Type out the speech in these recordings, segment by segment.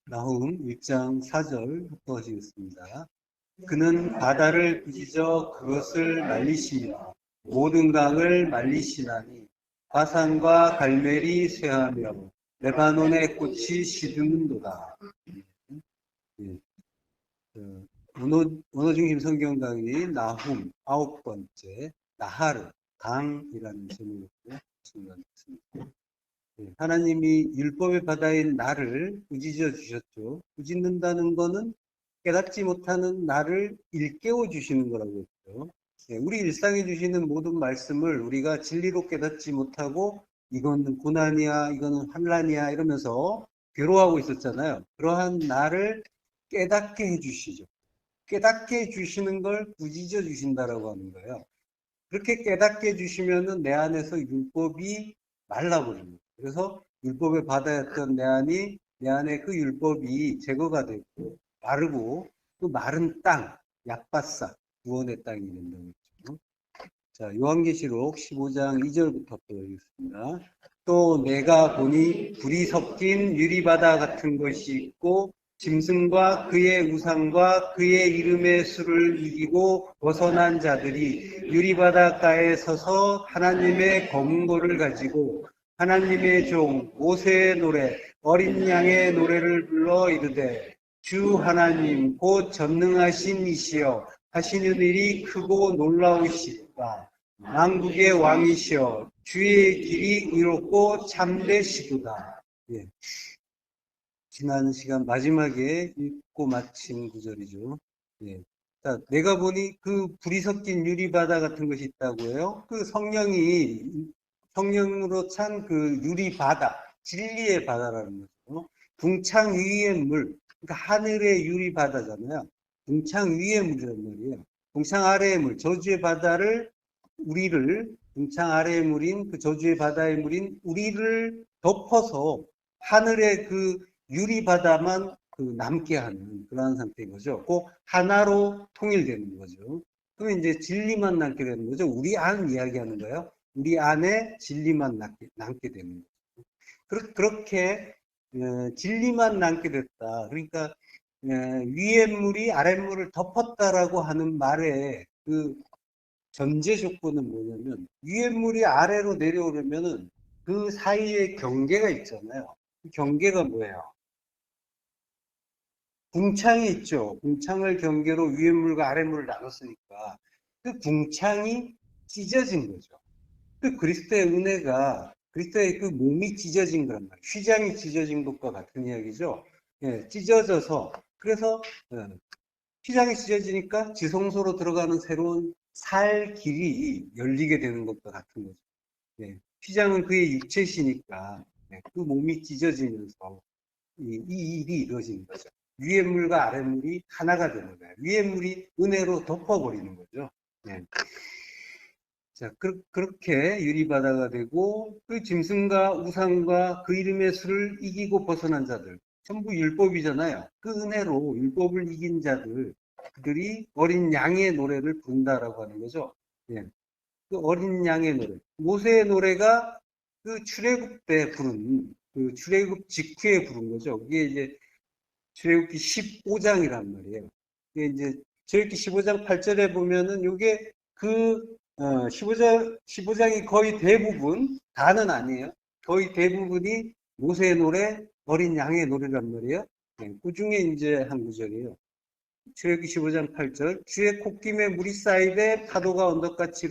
나훔 1장 4절 합독하시겠습니다. 그는 바다를 빚어 그것을 말리시며 모든 강을 말리시나니 바산과 갈멜이 쇠하며 레바논의 꽃이 시드는도다. 예, 원어중심 성경 강의 나훔 9번째 나하르 강이라는 제목으로 진행하겠습니다. 하나님이 율법의 바다인 나를 꾸짖어 주셨죠. 꾸짖는다는 거는 깨닫지 못하는 나를 일깨워 주시는 거라고 했죠. 우리 일상에 주시는 모든 말씀을 우리가 진리로 깨닫지 못하고 이건 고난이야, 이거는 환난이야 이러면서 괴로워하고 있었잖아요. 그러한 나를 깨닫게 해주시죠. 깨닫게 해주시는 걸 꾸짖어 주신다라고 하는 거예요. 그렇게 깨닫게 해주시면은 내 안에서 율법이 말라버립니다. 그래서 율법의 바다였던 내 안에 그 율법이 제거가 되고 마르고 또 마른 땅, 약바사, 구원의 땅이 된다고 했죠. 자, 요한계시록 15장 2절부터 또 읽겠습니다. 또 내가 보니 불이 섞인 유리바다 같은 것이 있고 짐승과 그의 우상과 그의 이름의 수를 이기고 벗어난 자들이 유리바닷가에 서서 하나님의 검은고를 가지고 하나님의 종 모세의 노래 어린 양의 노래를 불러 이르되 주 하나님 곧 전능하신 이시여 하시는 일이 크고 놀라우시다. 만국의 왕이시여 주의 길이 의롭고 참되시도다. 예. 지난 시간 마지막에 읽고 마친 구절이죠. 예. 자, 내가 보니 그 불이 섞인 유리바다 같은 것이 있다고 해요. 그 성령으로 찬 그 유리바다, 진리의 바다라는 거죠. 궁창 위의 물, 그러니까 하늘의 유리바다잖아요. 궁창 위의 물이란 말이에요. 궁창 아래의 물, 저주의 바다를 궁창 아래의 물인 그 저주의 바다의 물인 우리를 덮어서 하늘의 그 유리바다만 그 남게 하는 그러한 상태인 거죠. 꼭 하나로 통일되는 거죠. 그러면 이제 진리만 남게 되는 거죠. 우리 안 이야기하는 거예요. 우리 안에 진리만 남게 되는 거죠. 그렇게 진리만 남게 됐다. 그러니까 위의 물이 아랫물을 덮었다라고 하는 말에 그 전제 조건은 뭐냐면 위의 물이 아래로 내려오려면은 그 사이에 경계가 있잖아요. 그 경계가 뭐예요? 궁창이 있죠. 궁창을 경계로 위의 물과 아래 물을 나눴으니까 그 궁창이 찢어진 거죠. 그 그리스도의 은혜가 그리스도의 그 몸이 찢어진 거란 말이에요. 휘장이 찢어진 것과 같은 이야기죠. 예, 찢어져서 그래서 휘장이 찢어지니까 지성소로 들어가는 새로운 살 길이 열리게 되는 것과 같은 거죠. 예, 휘장은 그의 육체시니까 그 몸이 찢어지면서 이 일이 이루어지는 거죠. 위의 물과 아래 물이 하나가 되는 거예요. 위의 물이 은혜로 덮어버리는 거죠. 네. 자, 그렇게 유리바다가 되고 그 짐승과 우상과 그 이름의 수를 이기고 벗어난 자들 전부 율법이잖아요. 그 은혜로 율법을 이긴 자들 그들이 어린 양의 노래를 부른다라고 하는 거죠. 예. 그 어린 양의 노래 모세의 노래가 그 출애굽 때 부른 그 출애굽 직후에 부른 거죠. 그게 이제 출애굽기 15장이란 말이에요. 이게 이제 출애굽기 15장 8절에 보면은 이게 그 15장이 거의 대부분 다는 아니에요. 거의 대부분이 모세의 노래, 어린 양의 노래란 말이에요. 그 중에 이제 한 구절이에요. 출애굽기 15장 8절 주의 콧김에 물이 쌓이되 파도가 언덕같이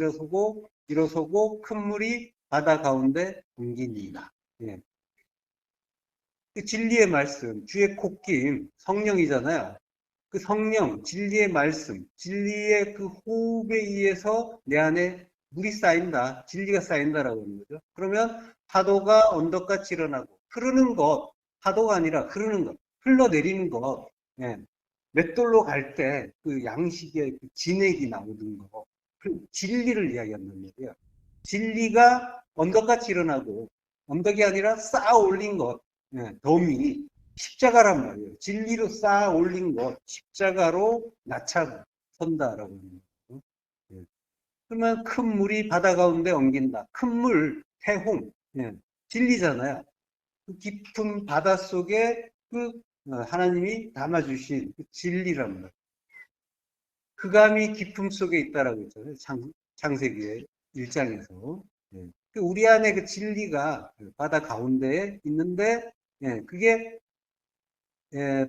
일어서고 큰 물이 바다 가운데 옮기니이다. 예. 그 진리의 말씀, 주의 콧김, 성령이잖아요. 그 성령, 진리의 말씀, 진리의 그 호흡에 의해서 내 안에 물이 쌓인다. 진리가 쌓인다라고 하는 거죠. 그러면 파도가 언덕같이 일어나고 흐르는 것, 파도가 아니라 흐르는 것, 흘러내리는 것. 예. 맷돌로 갈 때 그 양식의 그 진액이 나오는 거. 그 진리를 이야기한단 말이에요. 진리가 언덕같이 일어나고 언덕이 아니라 쌓아 올린 것. 덤이 십자가란 말이에요. 진리로 쌓아 올린 것, 십자가로 나차고 선다라고 하는 거죠. 예. 그러면 큰 물이 바다 가운데 엉긴다. 큰 물, 태홍, 진리잖아요. 그 깊은 바다 속에 그 하나님이 담아주신 그 진리란 말이에요. 흑암이 깊음 속에 있다라고 했잖아요. 창세기의 1장에서. 예. 우리 안에 그 진리가 바다 가운데에 있는데, 예, 그게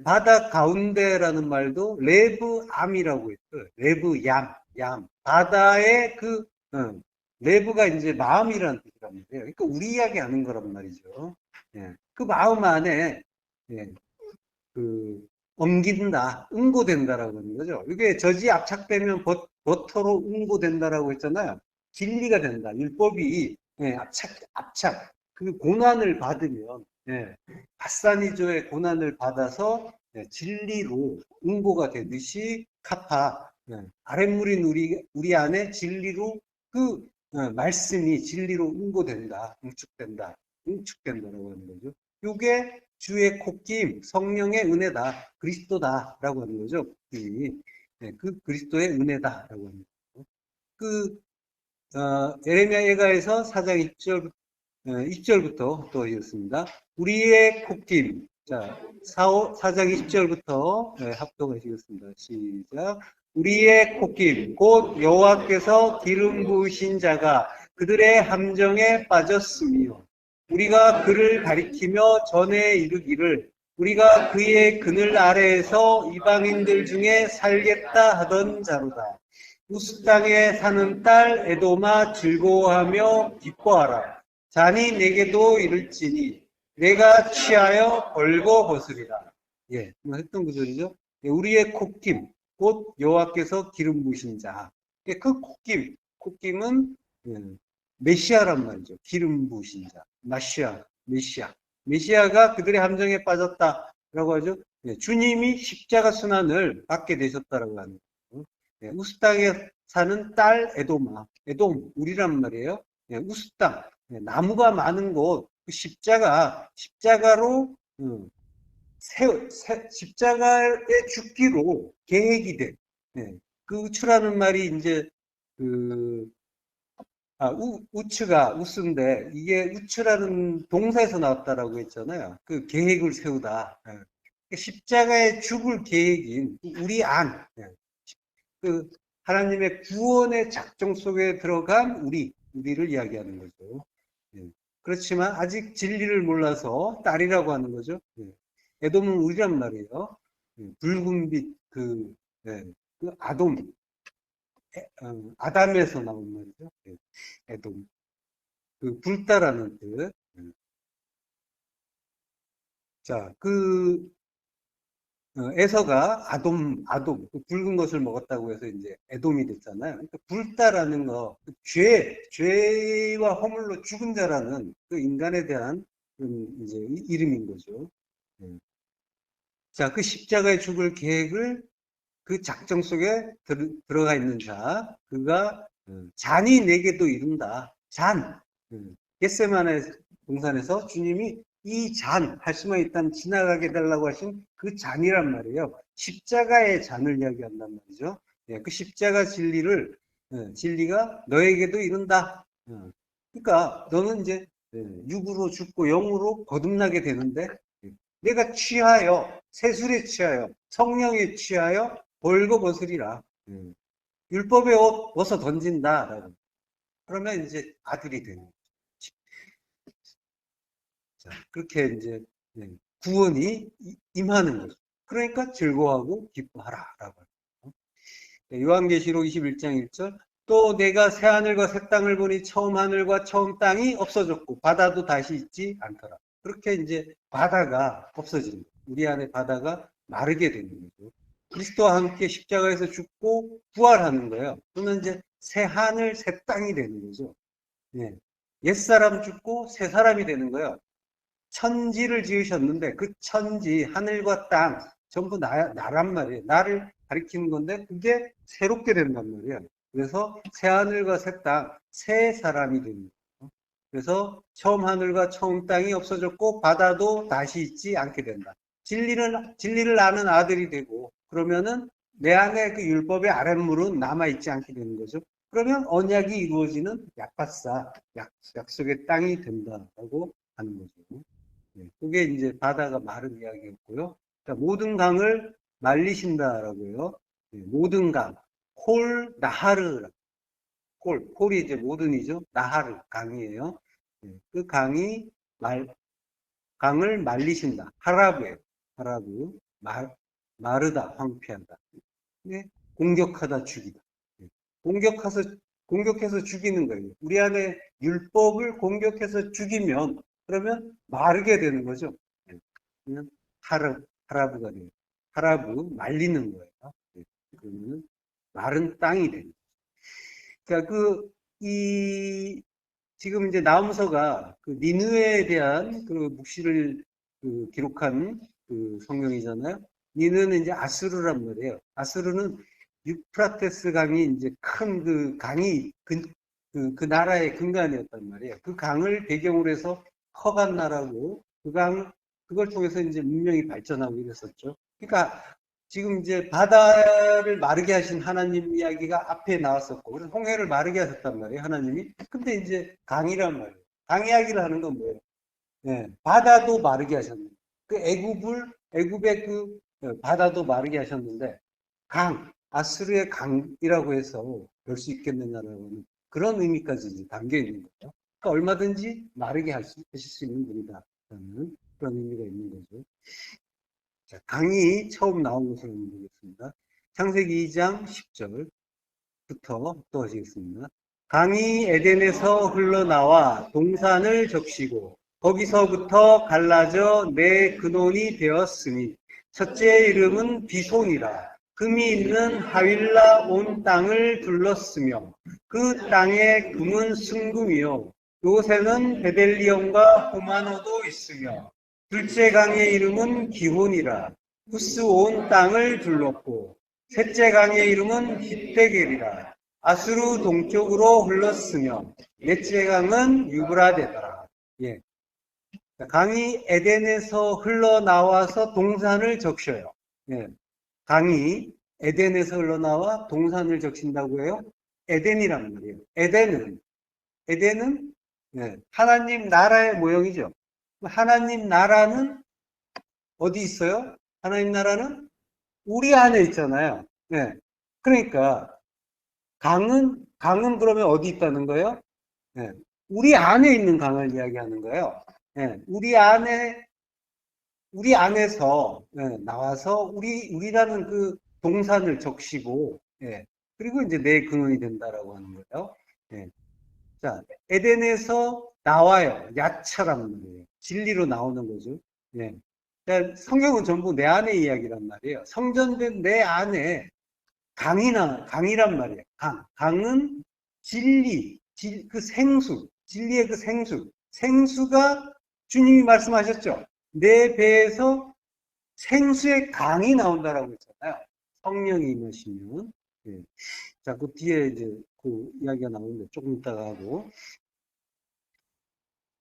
바다 가운데라는 말도 레브암이라고 했어요. 레브얌. 바다의 레브가 이제 마음이라는 뜻이란 말이에요. 그러니까 우리 이야기 하는 거란 말이죠. 예. 그 마음 안에, 예, 옮긴다, 응고된다라고 하는 거죠. 이게 저지 압착되면 버터로 응고된다라고 했잖아요. 진리가 된다. 율법이, 예, 압착. 그 고난을 받으면, 예, 바사니조의 고난을 받아서, 예, 진리로 응고가 되듯이 카파, 예, 아랫물인 우리 안에 진리로 말씀이 진리로 응고된다, 응축된다라고 하는 거죠. 이게 주의 콧김, 성령의 은혜다, 그리스도다라고 하는 거죠. 네, 그 그리스도의 은혜다라고 하는 거죠. 에레미야 예가에서 4장 1절부터 또 이었습니다. 우리의 콧김, 자, 4장 20절부터 합독하시겠습니다. 시작. 우리의 콧김, 곧 여호와께서 기름 부으신 자가 그들의 함정에 빠졌으며 우리가 그를 가리키며 전에 이르기를 우리가 그의 그늘 아래에서 이방인들 중에 살겠다 하던 자로다. 우스 땅에 사는 딸 에도마 즐거워하며 기뻐하라. 잔이 내게도 이를지니 내가 취하여 벌거벗으리라. 예, 했던 구절이죠. 예, 우리의 콧김, 곧 여호와께서 기름 부으신 자. 예, 그 콧김은 메시아란 말이죠. 기름 부으신 자. 메시아가 그들의 함정에 빠졌다라고 하죠. 예, 주님이 십자가 순환을 받게 되셨다라고 하는 거죠. 예, 우스 땅에 사는 딸 에돔, 우리란 말이에요. 예, 우스 땅, 예, 나무가 많은 곳, 그 십자가로 십자가의 죽기로 계획이 돼. 예, 그 우추라는 말이 이제 우츠가 우스인데 이게 우츠라는 동사에서 나왔다라고 했잖아요. 그 계획을 세우다. 예. 십자가에 죽을 계획인 우리 안, 예. 하나님의 구원의 작정 속에 들어간 우리를 이야기하는 거죠. 예. 그렇지만 아직 진리를 몰라서 딸이라고 하는 거죠. 예. 에돔은 우리란 말이에요. 예. 붉은 빛, 예. 아담에서 나온 말이죠. 예. 에돔. 불다라는 뜻. 예. 자, 에서가 그 붉은 것을 먹었다고 해서 이제 에돔이 됐잖아요. 그러니까 불다라는 거, 죄와 허물로 죽은 자라는 그 인간에 대한 이제 이름인 거죠. 자, 그 십자가에 죽을 계획을 그 작정 속에 들어가 있는 자, 그가 잔이 내게도 이른다. 겟세마네 동산에서 주님이 이 할 수만 있다면 지나가게 달라고 하신 그 잔이란 말이에요. 십자가의 잔을 이야기한단 말이죠. 예, 그 십자가 진리가 너에게도 이른다. 그러니까 너는 이제 육으로 죽고 영으로 거듭나게 되는데 내가 세술에 취하여 성령에 취하여 벌거벗으리라. 율법의 옷 벗어 던진다라고. 그러면 이제 아들이 되는 거죠. 자, 그렇게 이제 구원이 임하는 거죠. 그러니까 즐거워하고 기뻐하라라고 하죠. 요한계시록 21장 1절 또 내가 새 하늘과 새 땅을 보니 처음 하늘과 처음 땅이 없어졌고 바다도 다시 있지 않더라. 그렇게 이제 바다가 없어지는 거예요. 우리 안에 바다가 마르게 되는 거죠. 그리스도와 함께 십자가에서 죽고 부활하는 거예요. 그러면 이제 새 하늘, 새 땅이 되는 거죠. 예. 옛사람 죽고 새 사람이 되는 거예요. 천지를 지으셨는데 그 천지, 하늘과 땅 전부 나란 말이에요. 나를 가리키는 건데 그게 새롭게 된단 말이에요. 그래서 새 하늘과 새 땅, 새 사람이 됩니다. 그래서 처음 하늘과 처음 땅이 없어졌고 바다도 다시 있지 않게 된다. 진리를 아는 아들이 되고 그러면은 내 안에 그 율법의 아랫물은 남아있지 않게 되는 거죠. 그러면 언약이 이루어지는 약속의 땅이 된다라고 하는 거죠. 네, 그게 이제 바다가 마른 이야기였고요. 그러니까 모든 강을 말리신다라고요. 모든 강. 콜 나하르. 콜이 이제 모든이죠. 나하르 강이에요. 그 강을 말리신다. 하라브예요. 하라브. 마르다, 황폐하다. 공격하다, 죽이다. 공격해서 죽이는 거예요. 우리 안에 율법을 공격해서 죽이면, 그러면 마르게 되는 거죠. 그냥 하라브가 돼요. 하라브, 말리는 거예요. 그러면 마른 땅이 돼요. 그러니까 지금 이제 나훔서가 그 니느웨에 대한 그 묵시를 기록한 그 성경이잖아요. 니느웨는 이제 아수르란 말이에요. 아수르는 유프라테스 강이 이제 큰 그 강이 그 나라의 근간이었단 말이에요. 그 강을 배경으로 해서 커간 나라고 그걸 통해서 이제 문명이 발전하고 이랬었죠. 그러니까 지금 이제 바다를 마르게 하신 하나님 이야기가 앞에 나왔었고, 그래서 홍해를 마르게 하셨단 말이에요, 하나님이. 근데 이제 강이란 말이에요. 강 이야기를 하는 건 뭐예요? 바다도 마르게 하셨는데, 애굽의 바다도 마르게 하셨는데, 아수르의 강이라고 해서 볼 수 있겠느냐라는 그런 의미까지 이제 담겨 있는 거죠. 그러니까 얼마든지 마르게 하실 수 있는 분이다라는 그런 의미가 있는 거죠. 자, 강이 처음 나온 것을 보겠습니다. 창세기 2장 10절부터 또 하시겠습니다. 강이 에덴에서 흘러나와 동산을 적시고 거기서부터 갈라져 네 근원이 되었으니 첫째 이름은 비손이라. 금이 있는 하윌라 온 땅을 둘렀으며 그 땅의 금은 순금이요 요새는 베델리엄과 호마노도 있으며 둘째 강의 이름은 기혼이라. 후스 온 땅을 둘렀고 셋째 강의 이름은 히데겔이라. 아수르 동쪽으로 흘렀으며 넷째 강은 유브라데더라. 예. 강이 에덴에서 흘러나와서 동산을 적셔요. 예. 강이 에덴에서 흘러나와 동산을 적신다고 해요. 에덴이란 말이에요. 에덴은 하나님 나라의 모형이죠. 하나님 나라는 어디 있어요? 하나님 나라는 우리 안에 있잖아요. 그러니까 강은 그러면 어디 있다는 거예요? 우리 안에 있는 강을 이야기하는 거예요. 우리 안에서 나와서 우리라는 그 동산을 적시고 그리고 이제 내 근원이 된다라고 하는 거예요. 자, 에덴에서 나와요. 야차란 말이에요. 진리로 나오는 거죠. 그러니까 성경은 전부 내 안의 이야기란 말이에요. 성전된 내 안에 강이란 말이에요. 강은 진리의 그 생수가 주님이 말씀하셨죠. 내 배에서 생수의 강이 나온다라고 했잖아요. 성령이 임하시면. 자, 그 뒤에 이제 그 이야기가 나오는데 조금 이따가 하고.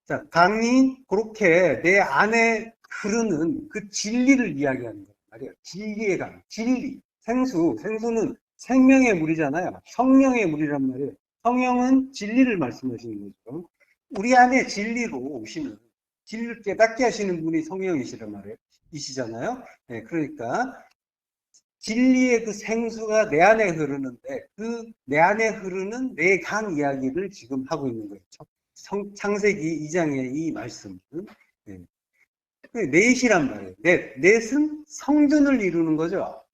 자, 강이 그렇게 내 안에 흐르는 그 진리를 이야기하는 거란 말이에요. 진리의 강, 생수는 생명의 물이잖아요. 성령의 물이란 말이에요. 성령은 진리를 말씀하시는 거죠. 우리 안에 진리로 오시는, 진리를 깨닫게 하시는 분이 성령이시란 말이에요. 이시잖아요. 그러니까 진리의 그 생수가 내 안에 흐르는데 그 내 안에 흐르는 내 강 이야기를 지금 하고 있는 거예요. 창세기 2장의 이 말씀은 넷이란 말이에요. 넷은 성전을 이루는 거죠.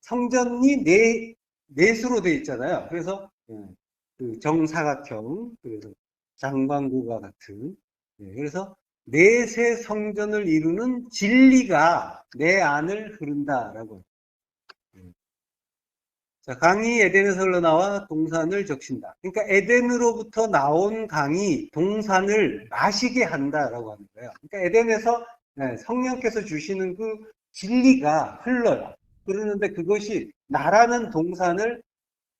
성전이 넷으로 되어 있잖아요. 그래서 그 정사각형, 그래서 장관구가 같은 그래서 넷의 성전을 이루는 진리가 내 안을 흐른다라고. 자, 강이 에덴에서 흘러나와 동산을 적신다. 그러니까 에덴으로부터 나온 강이 동산을 마시게 한다라고 하는 거예요. 그러니까 에덴에서 성령께서 주시는 그 진리가 흘러요. 그러는데 그것이 나라는 동산을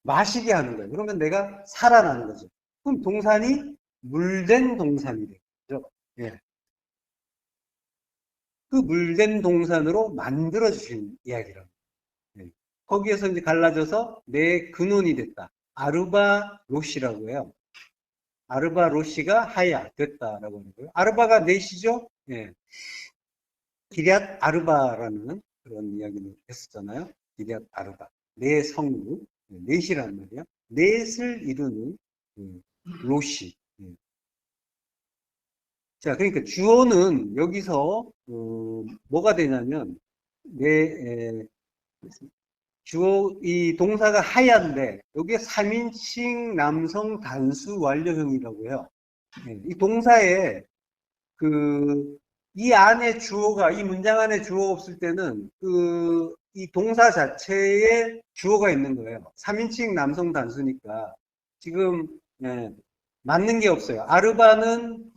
마시게 하는 거예요. 그러면 내가 살아나는 거죠. 그럼 동산이 물된 동산이 되죠. 그 물된 동산으로 만들어 주신 이야기랍니다. 거기에서 이제 갈라져서 내 근원이 됐다. 아르바 로시라고 해요. 아르바 로시가 하야 됐다라고 하는 거예요. 아르바가 넷이죠. 기럇 아르바라는 그런 이야기를 했었잖아요. 기럇 아르바. 네 성읍, 넷이란 말이에요. 넷을 이루는 로시. 자, 그러니까 주어는 여기서 뭐가 되냐면 주어 이 동사가 하얀데 여기에 3인칭 남성 단수 완료형이라고 해요. 이 동사에 이 안에 주어가, 이 문장 안에 주어가 없을 때는 이 동사 자체에 주어가 있는 거예요. 3인칭 남성 단수니까 지금 맞는 게 없어요. 아르바는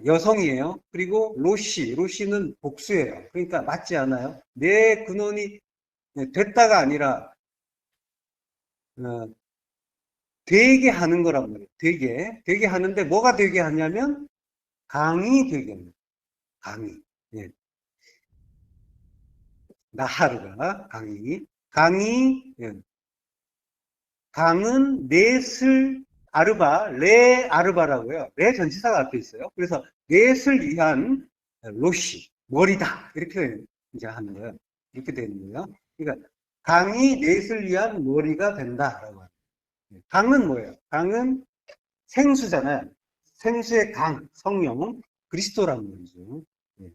여성이에요. 그리고 로시는 복수예요. 그러니까 맞지 않아요. 내 근원이 됐다가 아니라 되게 하는 거란 말이에요. 되게 하는데 뭐가 되게 하냐면 강이 되게 합니다. 강이. 예. 나하르가 강이 예. 강은 넷을 레 아르바라고요. 레 전치사가 앞에 있어요. 그래서 넷을 위한 로시 머리다 이렇게 이제 하는 거예요. 이렇게 되는 거예요. 그러니까 강이 넷을 위한 머리가 된다라고 합니다. 강은 뭐예요? 강은 생수잖아요. 생수의 강, 성령, 그리스도라는 말이죠.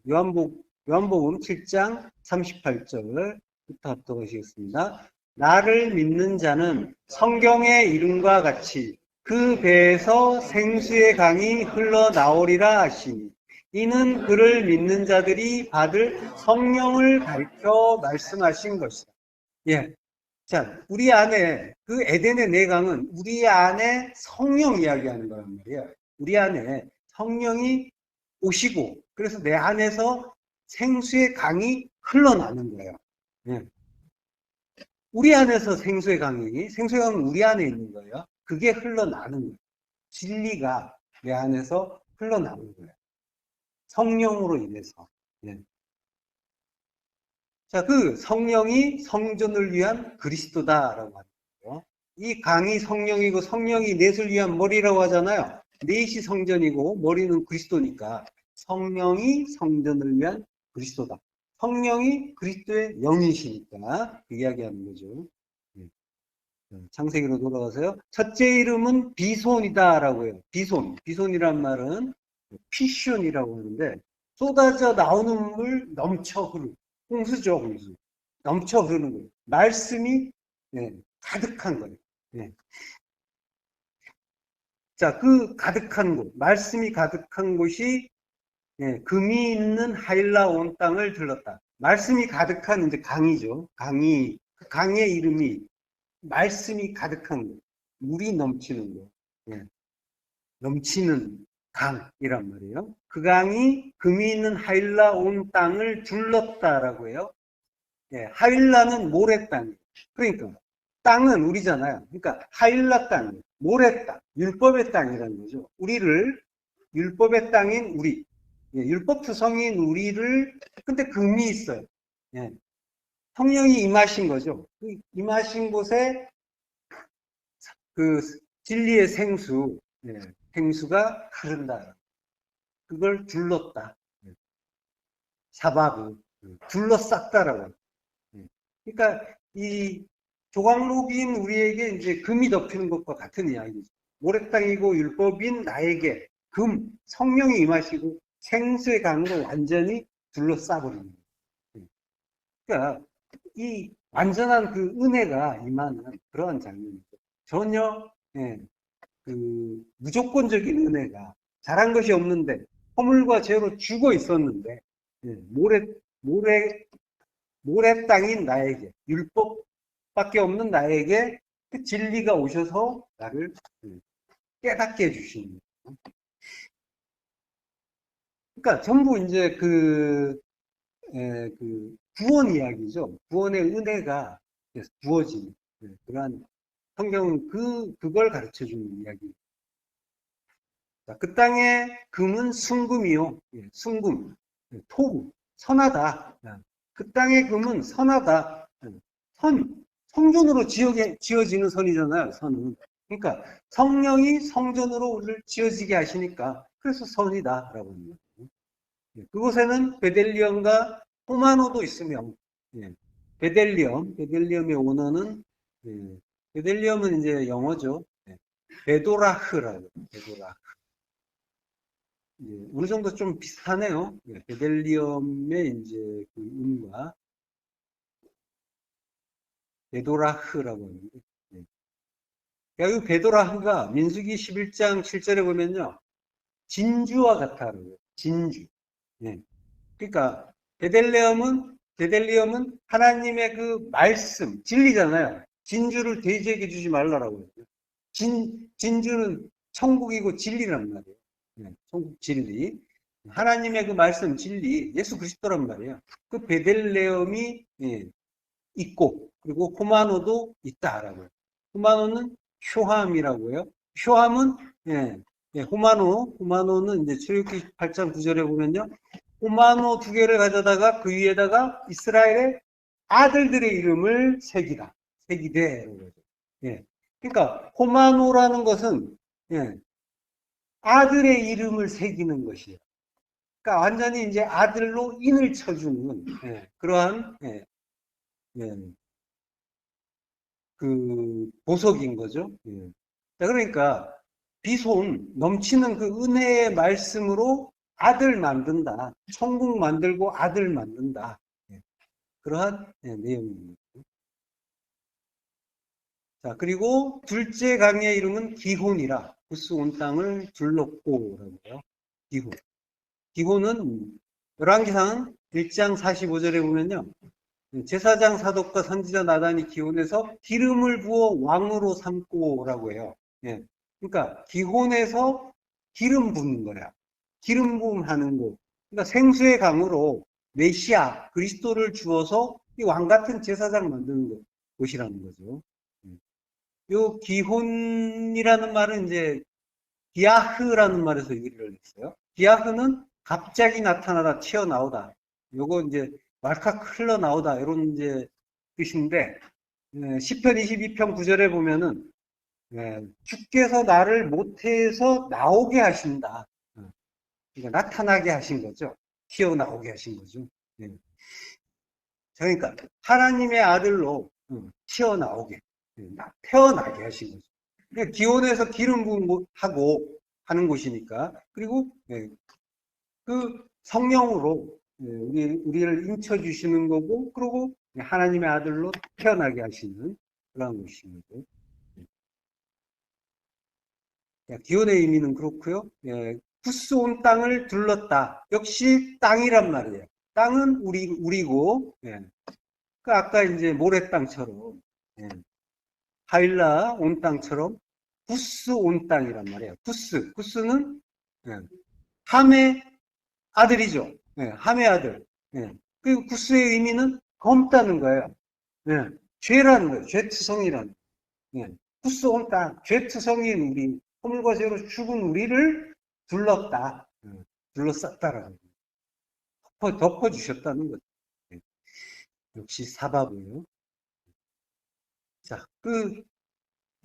요한복음 7장 38절부터 합독하시겠습니다. 나를 믿는 자는 성경의 이름과 같이 그 배에서 생수의 강이 흘러나오리라 하시니 이는 그를 믿는 자들이 받을 성령을 가르쳐 말씀하신 것이다. 예. 자, 우리 안에 그 에덴의 내강은 우리 안에 성령 이야기하는 거란 말이에요. 우리 안에 성령이 오시고 그래서 내 안에서 생수의 강이 흘러나는 거예요. 예. 우리 안에서 생수의 강은 우리 안에 있는 거예요. 그게 흘러나는 거예요. 진리가 내 안에서 흘러나는 거예요. 성령으로 인해서. 예. 자, 그 성령이 성전을 위한 그리스도다라고 하는 거예요. 이 강이 성령이고 성령이 넷을 위한 머리라고 하잖아요. 넷이 성전이고 머리는 그리스도니까 성령이 성전을 위한 그리스도다. 성령이 그리스도의 영이시니까 그 이야기하는 거죠. 창세기로 돌아가서요. 첫째 이름은 비손이다라고 해요. 비손이란 말은 피슌이라고 하는데 쏟아져 나오는 물 넘쳐 흐르는 홍수죠, 홍수. 넘쳐 흐르는 거예요. 말씀이 가득한 거예요. 자, 그 가득한 곳, 말씀이 가득한 곳이 금이 있는 하일라 온 땅을 들렀다. 말씀이 가득한 이제 강이죠. 강의 이름이 말씀이 가득한 곳, 물이 넘치는 곳, 넘치는 강이란 말이에요. 그 강이 금이 있는 하일라 온 땅을 둘렀다라고 해요. 하일라는 모래 땅. 그러니까 땅은 우리잖아요. 그러니까 하일라 땅, 모래 땅, 율법의 땅이라는 거죠. 우리를 율법의 땅인 우리, 율법 투성인 우리를 근데 금이 있어요. 성령이 임하신 거죠. 임하신 곳에 그 진리의 생수가 흐른다. 그걸 둘렀다. 사바브 둘러쌌다라고. 그러니까 이 조각록인 우리에게 이제 금이 덮이는 것과 같은 이야기죠. 모래땅이고 율법인 나에게 성령이 임하시고 생수의 강으로 완전히 둘러싸버리는 거예요. 그러니까 이 완전한 그 은혜가 임하는 그런 장면이죠. 전혀 그 무조건적인 은혜가 잘한 것이 없는데 허물과 죄로 죽어 있었는데 모래 땅인 나에게 율법밖에 없는 나에게 그 진리가 오셔서 나를 깨닫게 해주시는 거예요. 그러니까 전부 이제 그 구원 이야기죠. 구원의 은혜가 부어지는 그러한 성경은 그걸 가르쳐 주는 이야기. 자, 그 땅의 금은 순금이요. 순금, 토금, 선하다. 그 땅의 금은 선하다. 성전으로 지어지는 선이잖아요. 선은. 그러니까 성령이 성전으로 우리를 지어지게 하시니까 그래서 선이다라고 합니다. 그곳에는 베델리엄과 호마노도 있으며, 베델리엄의 원어는, 베델리엄은 이제 영어죠. 베도라흐라고, 베도라흐. 어느 정도 좀 비슷하네요. 베델리엄의 이제 그 음과 베도라흐라고 하는데, 이 베도라흐가 민수기 11장 7절에 보면요, 진주와 같다라고요. 진주. 그러니까 베델리엄은 하나님의 그 말씀, 진리잖아요. 진주를 돼지에게 주지 말라라고 했죠. 진주는 천국이고 진리란 말이에요. 천국 진리. 하나님의 그 말씀, 진리, 예수 그리스도란 말이에요. 그 베델레엄이 있고, 그리고 호마노도 있다라고요. 호마노는 쇼함이라고요. 쇼함은, 호마노는 이제 출애굽기 8장 9절에 보면요. 호마노 두 개를 가져다가 그 위에다가 이스라엘의 아들들의 이름을 새기되. 그러니까, 호마노라는 것은, 아들의 이름을 새기는 것이에요. 그러니까 완전히 이제 아들로 인을 쳐주는, 그러한, 그 보석인 거죠. 자, 그러니까 비손 넘치는 그 은혜의 말씀으로 아들 만든다. 천국 만들고 아들 만든다. 그러한 내용입니다. 자, 그리고 둘째 강의 이름은 기혼이라. 구스 온 땅을 둘렀고라고요. 기혼은 열왕기상 1장 45절에 보면요. 제사장 사독과 선지자 나단이 기혼해서 기름을 부어 왕으로 삼고라고 해요. 그러니까 기혼해서 기름 붓는 거야. 기름 부음 하는 거. 그러니까 생수의 강으로 메시아 그리스도를 주어서 이 왕 같은 제사장 만드는 곳이라는 거죠. 요 기혼이라는 말은 이제 기야흐라는 말에서 유래를 했어요. 기야흐는 갑자기 나타나다 튀어나오다. 요거 이제 말칵 흘러나오다 이런 이제 뜻인데 시편 22편 9절에 보면은 주께서 나를 모태에서 나오게 하신다. 그러니까 나타나게 하신 거죠. 튀어나오게 하신 거죠. 그러니까 하나님의 아들로 튀어나오게 태어나게 하신 거죠. 그러니까 기온에서 기름 부음하고 하는 곳이니까. 그리고 그 성령으로 우리를 인쳐주시는 거고, 그리고 하나님의 아들로 태어나게 하시는 그런 것입니다. 기원의 의미는 그렇고요. 구스 온 땅을 둘렀다. 역시 땅이란 말이에요. 땅은 우리고, 그 아까 이제 모래 땅처럼, 하일라 온 땅처럼 구스 온 땅이란 말이에요. 구스는 함의 아들이죠. 함의 아들. 그리고 구스의 의미는 검다는 거예요. 죄라는 거예요. 죄투성이라는 거예요. 구스 온 땅, 죄투성인 우리, 허물과 죄로 죽은 우리를 둘렀다. 둘러쌌다라는 거예요. 덮어주셨다는 거죠. 역시 사바고요. 자, 그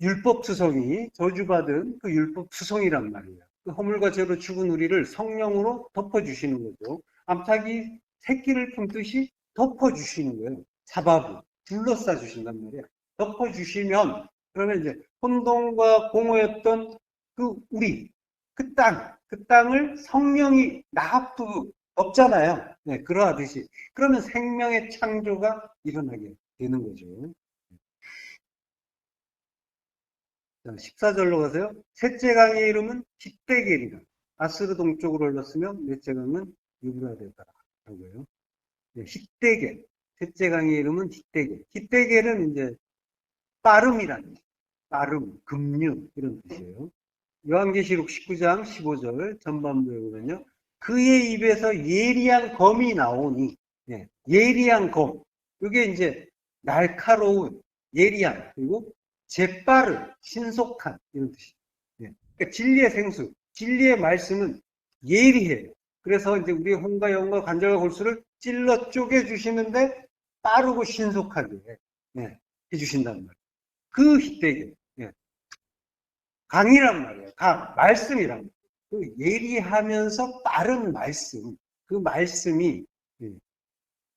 율법투성이 저주받은 그 율법투성이란 말이에요. 그 허물과 죄로 죽은 우리를 성령으로 덮어주시는 거죠. 암탉이 새끼를 품듯이 덮어주시는 거예요. 사바부, 둘러싸 주신단 말이에요. 덮어주시면 그러면 이제 혼돈과 공허였던 그 우리, 그 땅을 성령이 나합부 덮잖아요. 그러하듯이. 그러면 생명의 창조가 일어나게 되는 거죠. 자, 14절로 가세요. 셋째 강의 이름은 힛데겔이라. 아스르 동쪽으로 흘렀으면 넷째 강은 유브라데다. 라고요. 힛데겔. 셋째 강의 이름은 힛데겔. 힛데겔은 이제 빠름이라는, 빠름, 급류, 이런 뜻이에요. 요한계시록 19장 15절 전반부에 보면요. 그의 입에서 예리한 검이 나오니, 예리한 검. 이게 이제 날카로운, 예리한, 그리고 재빠른, 신속한, 이런 뜻이에요. 그러니까 진리의 생수, 진리의 말씀은 예리해요. 그래서 이제 우리의 혼과 영과 관절과 골수를 찔러 쪼개주시는데 빠르고 신속하게 해주신다는 말이에요. 그 힛데겔. 강이란 말이에요. 말씀이란 말이에요. 그 예리하면서 빠른 말씀. 그 말씀이 예,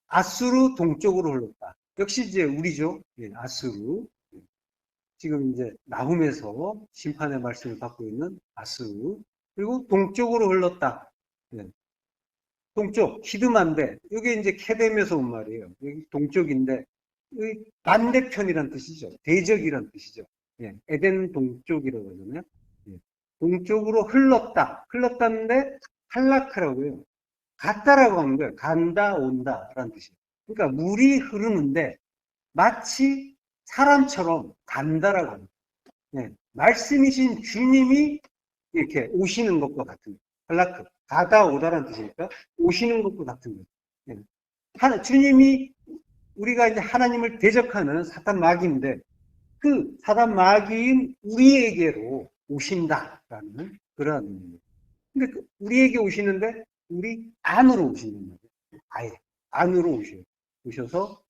아수르 동쪽으로 흘렀다. 역시 이제 우리죠. 예, 아수르. 지금 이제 나훔에서 심판의 말씀을 받고 있는 아수르. 그리고 동쪽으로 흘렀다. 예, 동쪽, 히드만데, 이게 이제 케뎀에서 온 말이에요. 여기 동쪽인데, 이 반대편이란 뜻이죠. 대적이란 뜻이죠. 예, 에덴 동쪽이라고 하잖아요. 예, 동쪽으로 흘렀다. 흘렀다는데, 할라크라고 해요. 갔다라고 하는 거예요. 간다, 온다, 라는 뜻이에요. 그러니까 물이 흐르는데, 마치 사람처럼 간다라고 합니다. 예, 말씀이신 주님이 이렇게 오시는 것과 같은 거예요. 할라크. 가다 오다라는 뜻이니까 오시는 것과 같은 거예요. 예. 주님이 우리가 이제 하나님을 대적하는 사탄 마귀인데 그 사단 마귀인 우리에게로 오신다라는 그런 의미입니다. 근데 우리에게 오시는데 우리 안으로 오시는 거예요. 아예 안으로 오셔요. 오셔서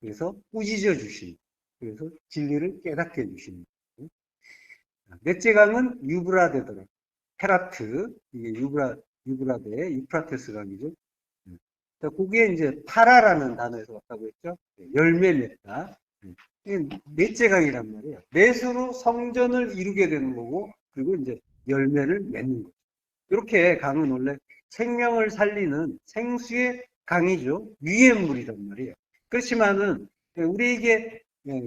그래서 꾸짖어 주시는, 그래서 진리를 깨닫게 해주시는 거예요. 넷째 강은 유브라데더라. 헤라트, 이게 유브라데, 유프라테스 강이죠. 거기에 이제 파라라는 단어에서 왔다고 했죠. 열매 맺다. 이게 넷째 강이란 말이에요. 넷으로 성전을 이루게 되는 거고, 그리고 이제 열매를 맺는 거죠. 이렇게 강은 원래 생명을 살리는 생수의 강이죠. 위의 물이란 말이에요. 그렇지만은 우리에게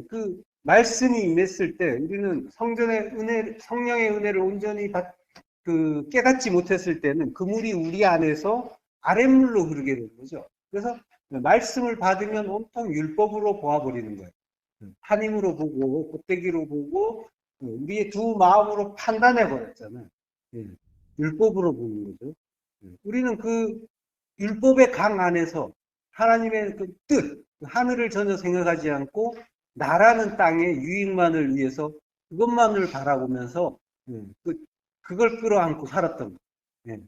그 말씀이 임했을 때 우리는 성전의 은혜, 성령의 은혜를 온전히 깨닫지 못했을 때는 그 물이 우리 안에서 아랫물로 흐르게 되는 거죠. 그래서 말씀을 받으면 온통 율법으로 보아버리는 거예요. 한 힘으로 보고 곱대기로 보고 우리의 두 마음으로 판단해 버렸잖아요. 율법으로 보는 거죠. 우리는 그 율법의 강 안에서 하나님의 그 뜻, 하늘을 전혀 생각하지 않고 나라는 땅의 유익만을 위해서 그것만을 바라보면서 그걸 끌어안고 살았던 거예요.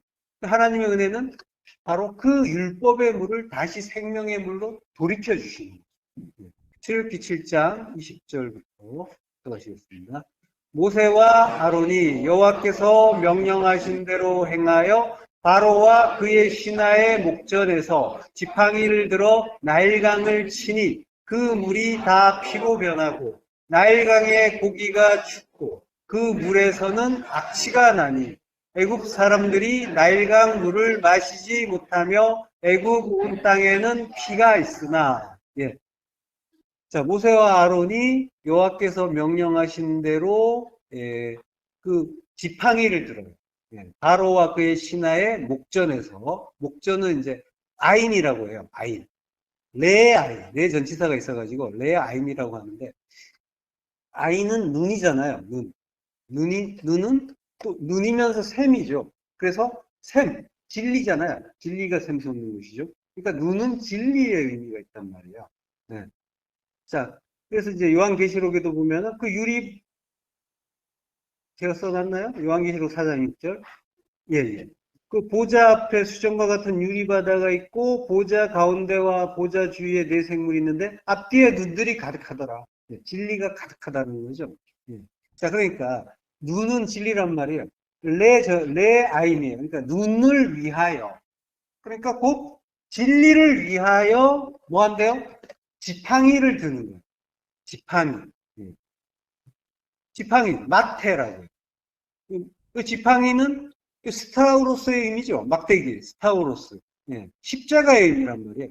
하나님의 은혜는 바로 그 율법의 물을 다시 생명의 물로 돌이켜 주시는 거예요. 출애굽기 7장 20절부터 들어가시겠습니다. 모세와 아론이 여호와께서 명령하신 대로 행하여 바로와 그의 신하의 목전에서 지팡이를 들어 나일강을 치니 그 물이 다 피로 변하고 나일강의 고기가 죽고 그 물에서는 악취가 나니 애굽 사람들이 나일강 물을 마시지 못하며 애굽 온 땅에는 피가 있으나 자, 모세와 아론이 여호와께서 명령하신 대로 그 지팡이를 들어요. 바로와 그의 신하의 목전에서, 목전은 이제 아인이라고 해요. 아인. 레 아인. 레 전치사가 있어가지고 레 아인이라고 하는데 아인은 눈이잖아요. 눈은 또 눈이면서 샘이죠. 그래서 샘, 진리잖아요. 진리가 샘 솟는 것이죠. 그러니까 눈은 진리의 의미가 있단 말이에요. 네. 자, 그래서 이제 요한계시록에도 보면은 그 유리, 제가 써놨나요? 요한계시록 4장 6절. 예, 예. 그 보좌 앞에 수정과 같은 유리바다가 있고, 보좌 가운데와 보좌 주위에 네 생물이 있는데, 앞뒤에 눈들이 가득하더라. 진리가 가득하다는 거죠. 자, 그러니까, 눈은 진리란 말이에요. 레 아임이에요. 그러니까, 눈을 위하여. 그러니까, 곧, 진리를 위하여, 뭐 한대요? 지팡이를 드는 거예요. 지팡이. 지팡이, 마테라고요. 그 지팡이는 스타우로스의 의미죠. 막대기, 스타우로스. 십자가의 의미란 말이에요.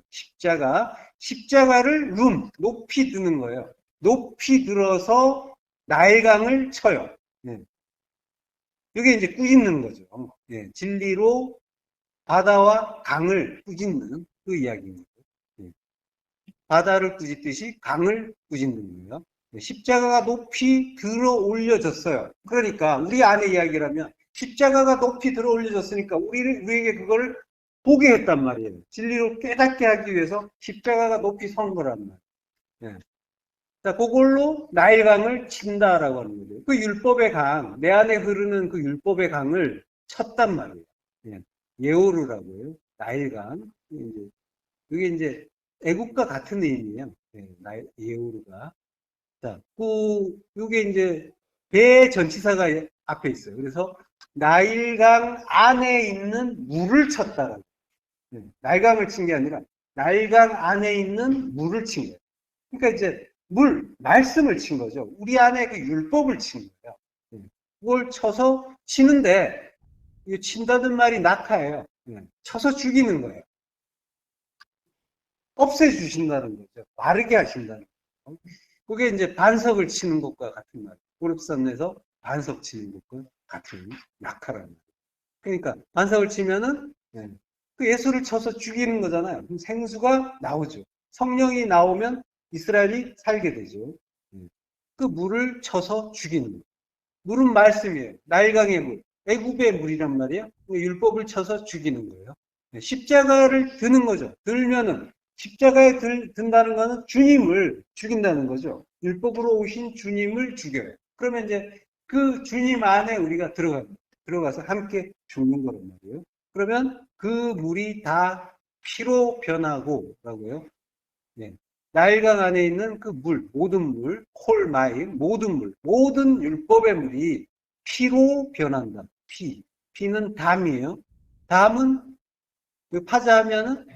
십자가를 높이 드는 거예요. 높이 들어서 나일강을 쳐요. 이게 이제 꾸짖는 거죠. 진리로 바다와 강을 꾸짖는 그 이야기입니다. 바다를 꾸짖듯이 강을 꾸짖는 거예요. 십자가가 높이 들어 올려졌어요. 그러니까 우리 안의 이야기라면 십자가가 높이 들어 올려졌으니까 우리에게 그걸 보게 했단 말이에요. 진리로 깨닫게 하기 위해서 십자가가 높이 선 거란 말이에요. 자, 그걸로 나일강을 친다라고 하는 거죠. 그 율법의 강, 내 안에 흐르는 그 율법의 강을 쳤단 말이에요. 예오르라고 해요. 나일강. 그게 이제 애국과 같은 의미예요. 예오르가. 자, 요게 이제 배 전치사가 앞에 있어요. 그래서 나일강 안에 있는 물을 쳤다라고. 나일강을 친 게 아니라 나일강 안에 있는 물을 친 거예요. 그러니까 이제 말씀을 친 거죠. 우리 안에 그 율법을 친 거예요. 그걸 쳐서 치는데, 이 친다는 말이 낙하예요. 쳐서 죽이는 거예요. 없애주신다는 거죠. 마르게 하신다는 거죠. 그게 이제 반석을 치는 것과 같은 말이에요. 고렙산에서 반석 치는 것과 같은 낙하라는 거예요. 그러니까 반석을 치면은 그 예수를 쳐서 죽이는 거잖아요. 그럼 생수가 나오죠. 성령이 나오면 이스라엘이 살게 되죠. 그 물을 쳐서 죽이는 거예요. 물은 말씀이에요. 나일강의 물, 애굽의 물이란 말이에요. 율법을 쳐서 죽이는 거예요. 십자가를 드는 거죠. 들면은 십자가에 든다는 거는 주님을 죽인다는 거죠. 율법으로 오신 주님을 죽여요. 그러면 이제 그 주님 안에 우리가 들어가서 함께 죽는 거란 말이에요. 그러면 그 물이 다 피로 변하고라고요. 네. 나일강 안에 있는 그 물, 모든 물, 콜마임, 모든 물, 모든 율법의 물이 피로 변한다. 피는 담이에요. 담은 파자하면은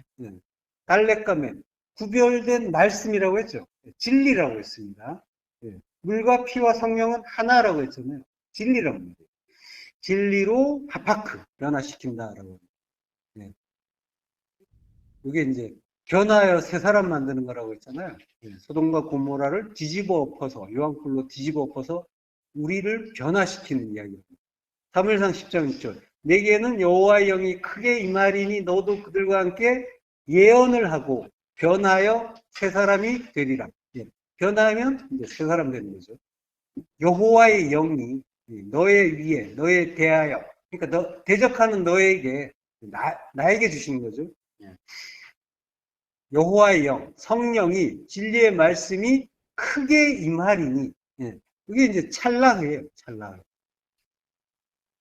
달렉과 맨 구별된 말씀이라고 했죠. 진리라고 했습니다. 물과 피와 성령은 하나라고 했잖아요. 진리라고 합니다. 진리로 하파크 변화시킨다라고. 이게 이제 변하여 새 사람 만드는 거라고 했잖아요. 소돔과 고모라를 뒤집어 엎어서 요한풀로 뒤집어 엎어서 우리를 변화시키는 이야기입니다. 사무엘상 10장 6절 내게는 여호와의 영이 크게 임하리니 너도 그들과 함께 예언을 하고 변하여 새 사람이 되리라. 변하면 이제 새 사람 되는 거죠. 여호와의 영이 너의 위에 너에 대하여 그러니까 대적하는 너에게 나에게 주시는 거죠. 여호와의 영, 성령이 진리의 말씀이 크게 임하리니 이게 이제 찰나예요. 찰나.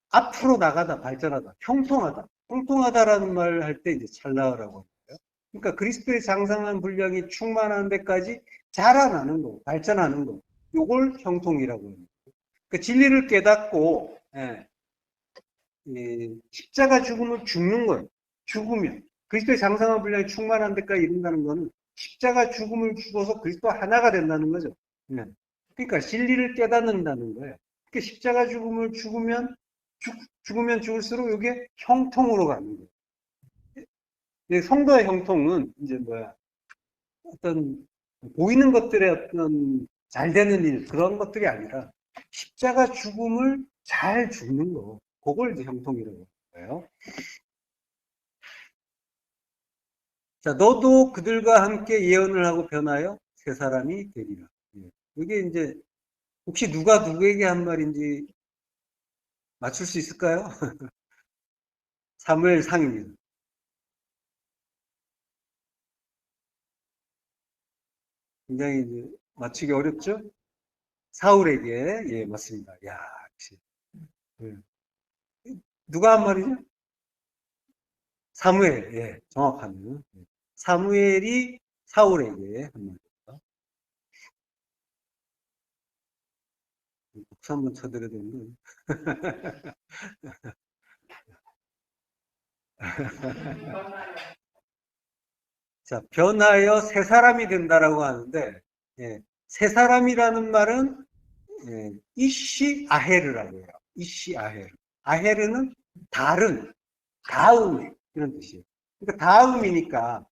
앞으로 나가다 발전하다 형통하다 통통하다라는 말을 할 때 이제 찰나라고 합니다. 그러니까 그리스도의 장성한 분량이 충만한 데까지 자라나는 거, 발전하는 거, 요걸 형통이라고 합니다. 그러니까 진리를 깨닫고 십자가 죽음을 죽는 거예요. 죽으면 그리스도의 장성한 분량이 충만한 데까지 이른다는 거는 십자가 죽음을 죽어서 그리스도 하나가 된다는 거죠. 그러니까 진리를 깨닫는다는 거예요. 그러니까 십자가 죽음을 죽으면 죽을수록 이게 형통으로 가는 거예요. 성도의 형통은 이제 어떤 보이는 것들의 어떤 잘 되는 일 그런 것들이 아니라 십자가 죽음을 잘 죽는 거 그걸 이제 형통이라고 해요. 자, 너도 그들과 함께 예언을 하고 변하여 새 사람이 되리라. 이게 이제 혹시 누가 누구에게 한 말인지 맞출 수 있을까요? 사무엘 상입니다. 굉장히 이제 맞추기 어렵죠? 사울에게, 예, 맞습니다. 야, 역시. 예. 누가 한 말이죠? 사무엘, 예, 정확하네요. 사무엘이 사울에게 한 말입니다. 박수 한번 쳐드려야 되는데. 자, 변하여 새 사람이 된다라고 하는데, 새 사람이라는 말은 이시 아헤르라고 해요. 이시 아헤르. 아헤르는 다른, 다음 이런 뜻이에요. 그러니까 다음이니까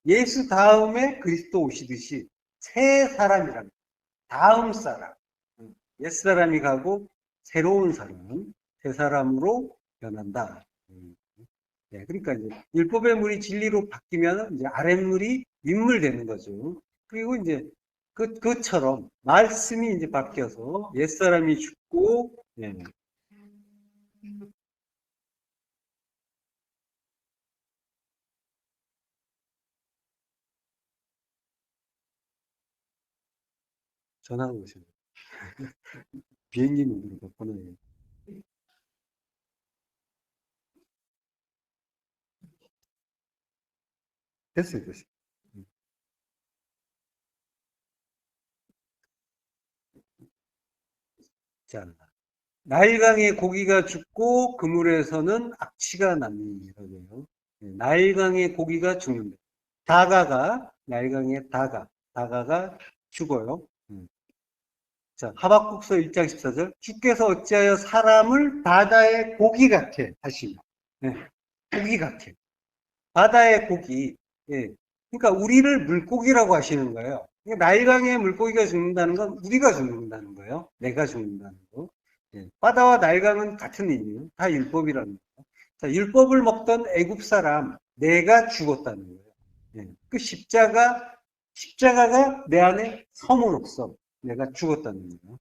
예수 다음에 그리스도 오시듯이 새 사람이라는 다음 사람, 옛 사람이 가고 새로운 사람, 새 사람으로 변한다. 그러니까 이제 율법의 물이 진리로 바뀌면 이제 아랫물이 윗물 되는 거죠. 그리고 이제 그처럼 말씀이 이제 바뀌어서 옛 사람이 죽고 전화가 오시네. 비행기 모드로 바꿔놔요. 됐어요, 됐어요. 자, 나일강의 고기가 죽고 그물에서는 악취가 납니다고요. 나일강의 고기가 죽는다. 나일강의 다가가 죽어요. 자, 하박국서 1장 14절. 주께서 어찌하여 사람을 바다의 고기 같아 하시며. 고기 같아. 바다의 고기. 예. 그러니까 우리를 물고기라고 하시는 거예요. 나일강의 물고기가 죽는다는 건 우리가 죽는다는 거예요. 내가 죽는다는 거. 예. 바다와 나일강은 같은 의미예요. 다 율법이라는 거예요. 자, 율법을 먹던 애굽 사람, 내가 죽었다는 거예요. 예. 그 십자가가 내 안에 섬은 없어. 내가 죽었다는 거예요.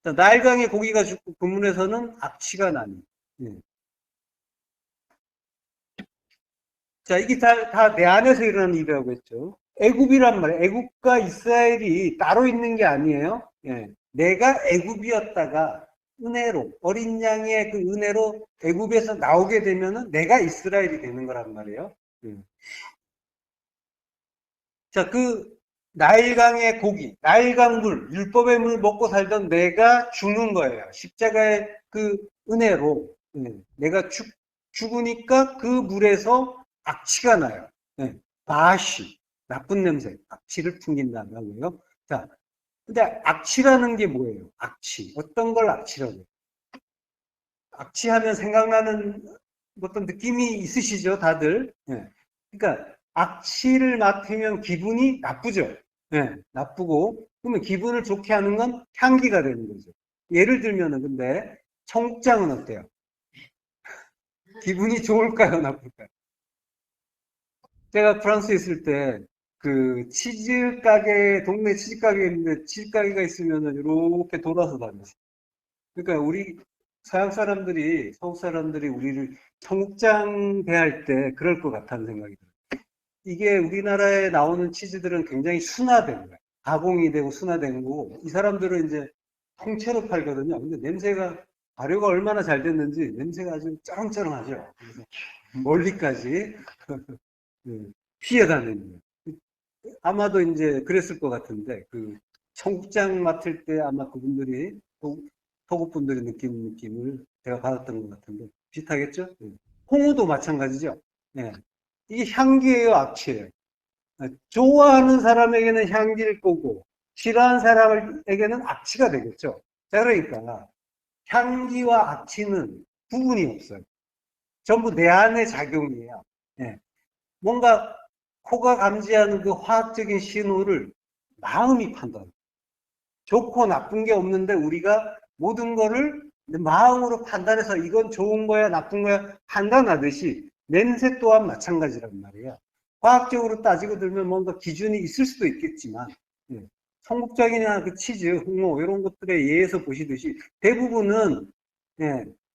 자, 나일강의 고기가 죽고 그물에서는 악취가 나니. 예. 자, 이게 다 내 안에서 일어나는 일이라고 했죠. 애굽이란 말이에요. 애굽과 이스라엘이 따로 있는 게 아니에요. 예. 내가 애굽이었다가 은혜로, 어린 양의 그 은혜로 애굽에서 나오게 되면은 내가 이스라엘이 되는 거란 말이에요. 예. 자, 그 나일강의 고기, 나일강 물, 율법의 물 먹고 살던 내가 죽는 거예요. 십자가의 그 은혜로. 예. 내가 죽으니까 그 물에서 악취가 나요. 네. 바시, 나쁜 냄새, 악취를 풍긴다고요. 자, 근데 악취라는 게 뭐예요? 악취. 어떤 걸 악취라고 해요? 악취하면 생각나는 어떤 느낌이 있으시죠, 다들? 네. 그러니까 악취를 맡으면 기분이 나쁘죠. 네, 나쁘고 그러면 기분을 좋게 하는 건 향기가 되는 거죠. 예를 들면은 근데 청국장은 어때요? 기분이 좋을까요, 나쁠까요? 제가 프랑스에 있을 때, 그, 치즈 가게, 동네 치즈 가게 있는데, 치즈 가게가 있으면은 이렇게 돌아서 다녔어요. 그러니까 우리, 서양 사람들이, 서구 사람들이 우리를 청국장 대할 때 그럴 것 같다는 생각이 들어요. 이게 우리나라에 나오는 치즈들은 굉장히 순화된 거예요. 가공이 되고 순화된 거고, 이 사람들은 이제 통째로 팔거든요. 근데 냄새가, 발효가 얼마나 잘 됐는지 냄새가 아주 쩌렁쩌렁하죠. 그래서 멀리까지 피해 다니는. 아마도 이제 그랬을 것 같은데, 그, 청국장 맡을 때 아마 그분들이, 서구 분들이 느끼는 느낌을 제가 받았던 것 같은데, 비슷하겠죠? 홍어도 마찬가지죠? 예. 이게 향기예요, 악취예요? 좋아하는 사람에게는 향기일 거고, 싫어하는 사람에게는 악취가 되겠죠? 자, 그러니까, 향기와 악취는 구분이 없어요. 전부 내 안의 작용이에요. 예. 뭔가 코가 감지하는 그 화학적인 신호를 마음이 판단해요. 좋고 나쁜 게 없는데 우리가 모든 거를 마음으로 판단해서 이건 좋은 거야, 나쁜 거야 판단하듯이 냄새 또한 마찬가지란 말이에요. 과학적으로 따지고 들면 뭔가 기준이 있을 수도 있겠지만, 성국장이나 그 치즈, 홍어 이런 것들에 의해서 보시듯이 대부분은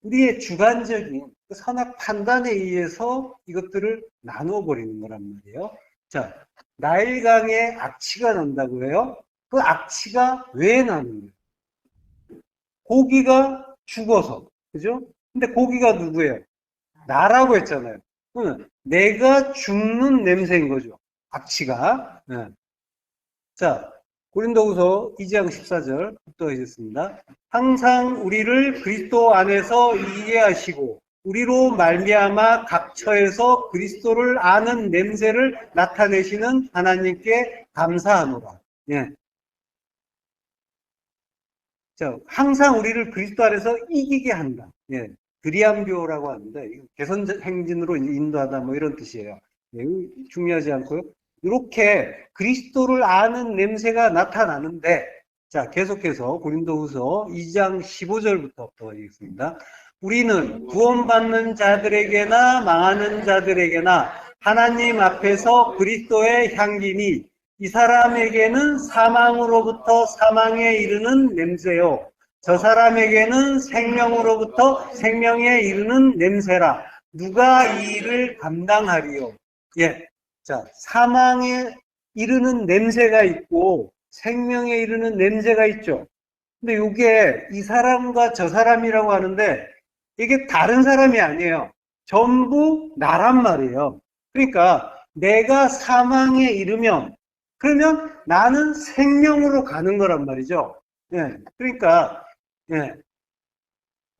우리의 주관적인 그 선악 판단에 의해서 이것들을 나누어 버리는 거란 말이에요. 자, 나일강에 악취가 난다고 해요. 그 악취가 왜 나는 거예요? 고기가 죽어서. 그죠? 근데 고기가 누구예요? 나라고 했잖아요. 그러면 내가 죽는 냄새인 거죠. 악취가. 네. 자, 고린도후서 2장 14절부터 해주셨습니다. 항상 우리를 그리스도 안에서 이해하시고 우리로 말미암아 각 처에서 그리스도를 아는 냄새를 나타내시는 하나님께 감사하노라. 예. 자, 항상 우리를 그리스도 안에서 이기게 한다. 예. 그리암교라고 하는데 개선 행진으로 인도하다 뭐 이런 뜻이에요. 예, 중요하지 않고요. 이렇게 그리스도를 아는 냄새가 나타나는데, 자, 계속해서 고린도후서 2장 15절부터 보겠습니다. 우리는 구원받는 자들에게나 망하는 자들에게나 하나님 앞에서 그리스도의 향기니 이 사람에게는 사망으로부터 사망에 이르는 냄새요. 저 사람에게는 생명으로부터 생명에 이르는 냄새라. 누가 이 일을 감당하리요? 예. 자, 사망에 이르는 냄새가 있고 생명에 이르는 냄새가 있죠. 근데 이게 이 사람과 저 사람이라고 하는데 이게 다른 사람이 아니에요. 전부 나란 말이에요. 그러니까 내가 사망에 이르면 그러면 나는 생명으로 가는 거란 말이죠. 예. 그러니까 예.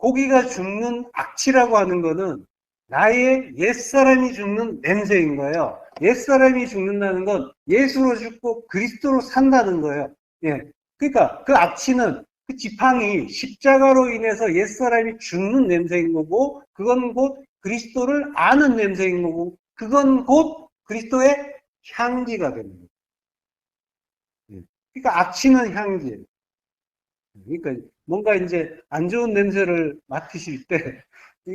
고기가 죽는 악취라고 하는 거는 나의 옛사람이 죽는 냄새인 거예요. 옛사람이 죽는다는 건 예수로 죽고 그리스도로 산다는 거예요. 예. 그러니까 그 악취는 그 지팡이 십자가로 인해서 옛사람이 죽는 냄새인 거고, 그건 곧 그리스도를 아는 냄새인 거고, 그건 곧 그리스도의 향기가 되는 거예요. 예. 그러니까 악취는 향기예요. 그러니까 뭔가 이제 안 좋은 냄새를 맡으실 때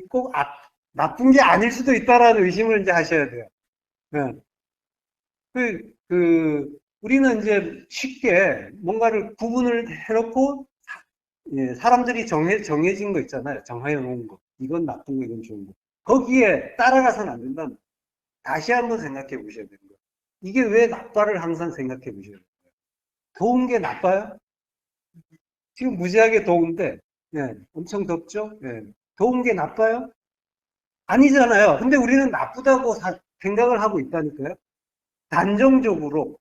꼭 나쁜 게 아닐 수도 있다라는 의심을 이제 하셔야 돼요. 예. 우리는 이제 쉽게 뭔가를 구분을 해놓고 예, 사람들이 정해진 거 있잖아요. 정해 놓은 거. 이건 나쁜 거, 이건 좋은 거. 거기에 따라가서는 안 된다. 다시 한번 생각해 보셔야 되는 거예요. 이게 왜 나빠를 항상 생각해 보셔야 돼요. 더운 게 나빠요? 지금 무지하게 더운데, 예, 엄청 덥죠? 예, 더운 게 나빠요? 아니잖아요. 근데 우리는 나쁘다고 생각을 하고 있다니까요. 단정적으로.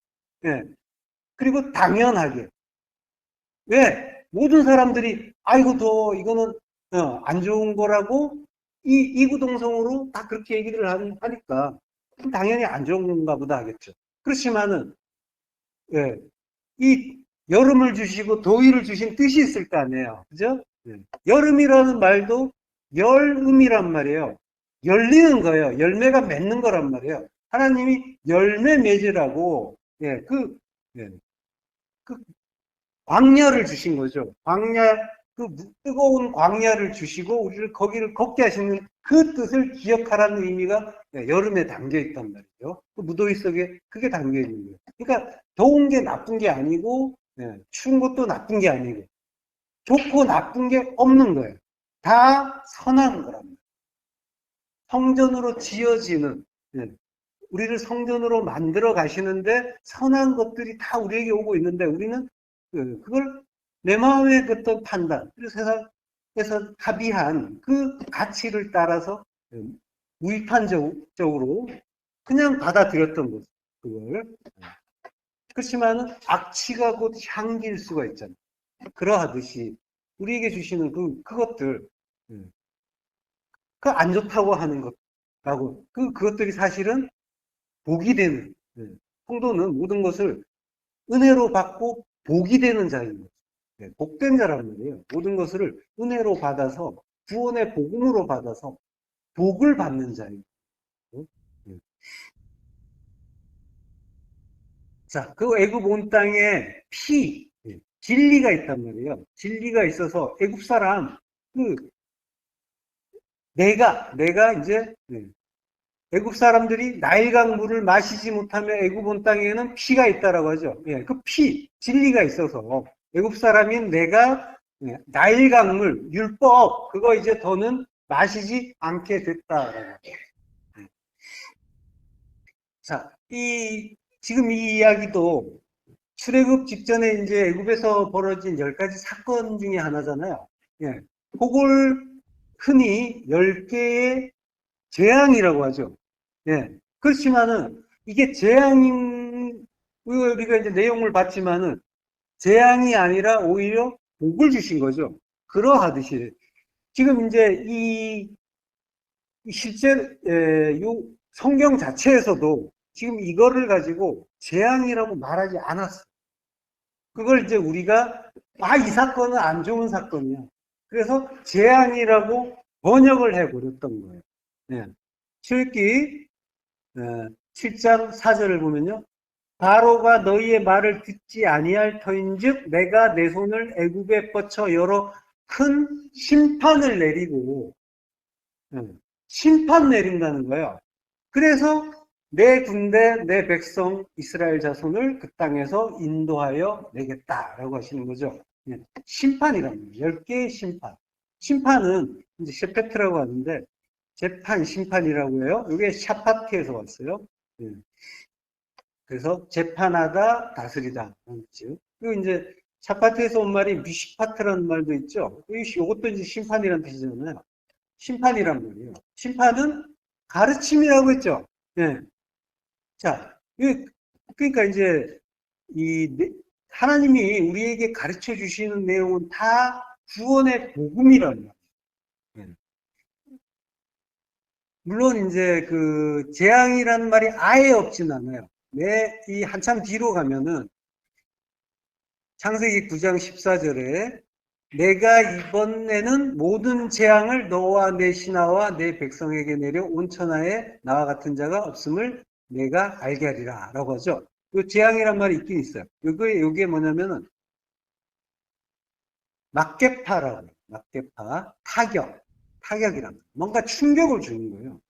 예, 그리고 당연하게. 왜? 모든 사람들이, 아이고, 이거는, 안 좋은 거라고, 이구동성으로 다 그렇게 얘기를 하니까, 당연히 안 좋은 건가 보다 하겠죠. 그렇지만은, 예, 이 여름을 주시고 더위를 주신 뜻이 있을 거 아니에요. 그죠? 예. 여름이라는 말도 열음이란 말이에요. 열리는 거예요. 열매가 맺는 거란 말이에요. 하나님이 열매 맺으라고, 예, 예, 그 광야를 주신 거죠. 그 뜨거운 광야를 주시고 우리를 거기를 걷게 하시는 그 뜻을 기억하라는 의미가 여름에 담겨 있단 말이죠. 그 무더위 속에 그게 담겨 있는 거예요. 그러니까 더운 게 나쁜 게 아니고, 추운 것도 나쁜 게 아니고, 좋고 나쁜 게 없는 거예요. 다 선한 거랍니다. 성전으로 지어지는, 우리를 성전으로 만들어 가시는데 선한 것들이 다 우리에게 오고 있는데, 우리는 그걸 내 마음의 어떤 판단, 그리고 세상에서 합의한 그 가치를 따라서 무위판적으로 그냥 받아들였던 거죠. 그걸. 그렇지만은 악취가 곧 향기일 수가 있잖아요. 그러하듯이 우리에게 주시는 그것들, 그 안 좋다고 하는 것하고 그것들이 사실은 복이 되는, 성도는 모든 것을 은혜로 받고 복이 되는 자인 거죠. 복된 자란 말이에요. 모든 것을 은혜로 받아서 구원의 복음으로 받아서 복을 받는 자예요. 예. 자, 그 애굽 온 땅에 진리가 있단 말이에요. 진리가 있어서 애굽 사람 그 내가 이제 애굽 사람들이 나일강 물을 마시지 못하면 애굽 온 땅에는 피가 있다라고 하죠. 예, 그 진리가 있어서 애굽 사람인 내가 나일강 물, 율법 그거 이제 더는 마시지 않게 됐다라고. 자, 지금 이 이야기도 출애굽 직전에 이제 애굽에서 벌어진 10가지 사건 중에 하나잖아요. 예. 그걸 흔히 10개의 재앙이라고 하죠. 예. 그렇지만은 이게 우리가 이제 내용을 봤지만은 재앙이 아니라 오히려 복을 주신 거죠. 그러하듯이 지금 이제 실제 요 성경 자체에서도 지금 이거를 가지고 재앙이라고 말하지 않았어요. 그걸 이제 우리가 이 사건은 안 좋은 사건이야. 그래서 재앙이라고 번역을 해버렸던 거예요. 네. 출애굽기 7장 4절을 보면요. 바로가 너희의 말을 듣지 아니할 터인즉 내가 내 손을 애굽에 뻗쳐 여러 큰 심판을 내리고 심판 내린다는 거예요. 그래서 내 군대, 내 백성 이스라엘 자손을 그 땅에서 인도하여 내겠다라고 하시는 거죠. 심판이랍니다. 10개의 심판. 심판은 이제 셰페트라고 하는데 재판, 심판이라고 해요. 이게 샤파트에서 왔어요. 그래서 재판하다, 다스리다. 그리고 이제 샤파트에서 온 말이 미시파트라는 말도 있죠. 이것도 이제 심판이라는 뜻이잖아요. 심판이란 말이에요. 심판은 가르침이라고 했죠. 예. 자, 그러니까 이제 하나님이 우리에게 가르쳐 주시는 내용은 다 구원의 복음이란 말이에요. 물론 이제 그 재앙이라는 말이 아예 없진 않아요. 이 한참 뒤로 가면은 창세기 9장 14절에 내가 이번에는 모든 재앙을 너와 내 신하와 내 백성에게 내려 온 천하에 나와 같은 자가 없음을 내가 알게 하리라 라고 하죠. 이 재앙이란 말이 있긴 있어요. 요게 뭐냐면은 막개파라고 해요. 막개파, 타격이란 뭔가 충격을 주는 거예요.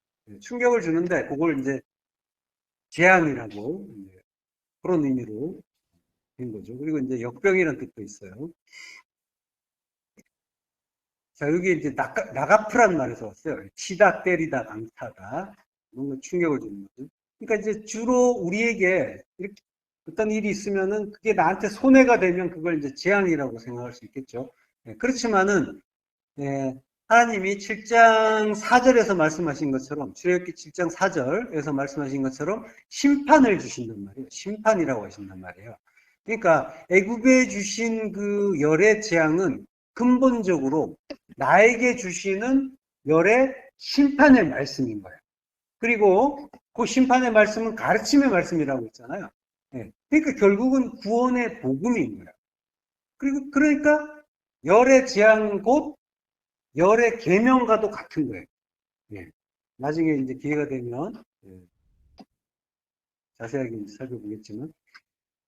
충격을 주는데 그걸 이제 재앙이라고 이제 그런 의미로 된 거죠. 그리고 이제 역병이라는 뜻도 있어요. 자, 여기 이제 나가프란 말에서 왔어요. 치다, 때리다, 강타다. 뭔가 충격을 주는 거죠. 그러니까 이제 주로 우리에게 이렇게 어떤 일이 있으면은 그게 나한테 손해가 되면 그걸 이제 재앙이라고 생각할 수 있겠죠. 그렇지만은, 하나님이 7장 4절에서 말씀하신 것처럼, 출애굽기 7장 4절에서 말씀하신 것처럼 심판을 주신단 말이에요. 심판이라고 하신단 말이에요. 그러니까 애굽에 주신 그 열의 재앙은 근본적으로 나에게 주시는 열의 심판의 말씀인 거예요. 그리고 그 심판의 말씀은 가르침의 말씀이라고 했잖아요. 그러니까 결국은 구원의 복음인 거예요. 그리고 그러니까 열의 재앙 곧 열의 계명과도 같은 거예요. 나중에 이제 기회가 되면 자세하게 살펴보겠지만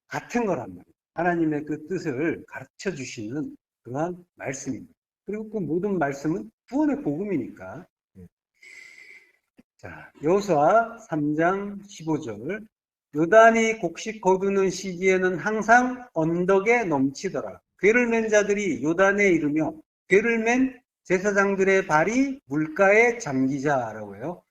같은 거란 말이에요. 하나님의 그 뜻을 가르쳐 주시는 그러한 말씀입니다. 그리고 그 모든 말씀은 구원의 복음이니까. 자, 여호수아 3장 15절. 요단이 곡식 거두는 시기에는 항상 언덕에 넘치더라. 괴를 맨 자들이 요단에 이르며 괴를 맨 제사장들의 발이 물가에 잠기자라고 해요.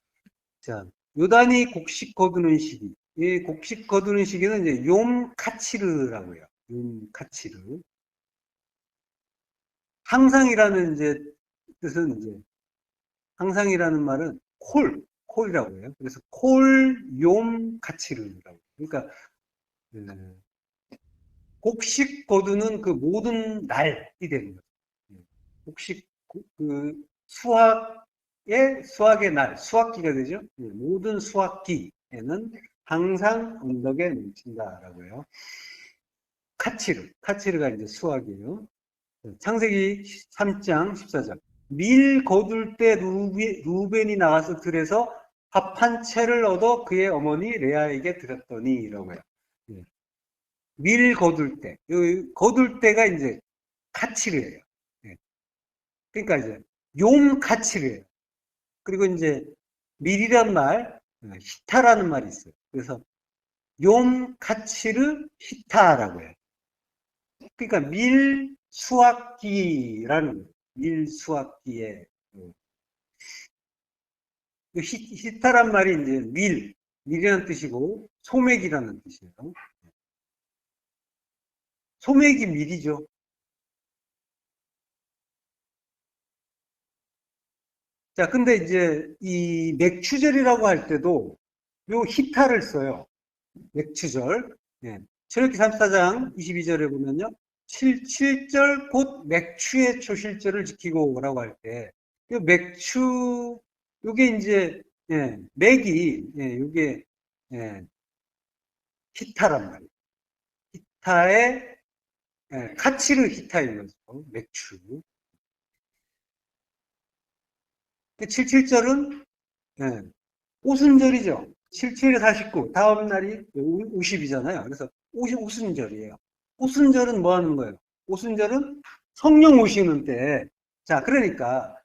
자, 요단이 곡식 거두는 시기. 이 곡식 거두는 시기는 이제 욤 카치르라고 해요. 욤 카치르. 항상이라는 이제 뜻은 이제 항상이라는 말은 콜이라고 해요. 그래서 욤 카치르라고. 그러니까 곡식 거두는 그 모든 날이 되는 거죠. 곡식 그 수학의 날, 수학기가 되죠. 모든 수학기에는 항상 언덕에 넘친다라고 해요. 카치르가 이제 수학이에요. 창세기 3장 14절. 밀 거둘 때 루벤이 나가서 들에서 밥 한 채를 얻어 그의 어머니 레아에게 드렸더니라고 해요. 밀 거둘 때, 거둘 때가 이제 카치르예요. 그러니까 이제 욤 카치르예요. 그리고 이제 밀이란 말, 히타라는 말이 있어요. 그래서 욤 카치르 히타라고 해요. 그러니까 밀 수확기라는 거예요. 밀 수확기에 히타란 말이 이제 밀이라는 뜻이고 소맥이라는 뜻이에요. 소맥이 밀이죠. 자, 근데 이제 이 맥추절이라고 할 때도 요 히타를 써요. 맥추절. 출애굽기 34장 22절에 보면요. 7절 곧 맥추의 초실절을 지키고 라고 할 때, 요 맥추, 요게 이제, 맥이, 요게, 히타란 말이에요. 히타의, 카치르 히타인 거죠. 맥추. 77절은, 오순절이죠. 77에 49, 다음 날이 50이잖아요. 그래서 오순절이에요. 오순절은 뭐 하는 거예요? 오순절은 성령 오시는 때. 자, 그러니까,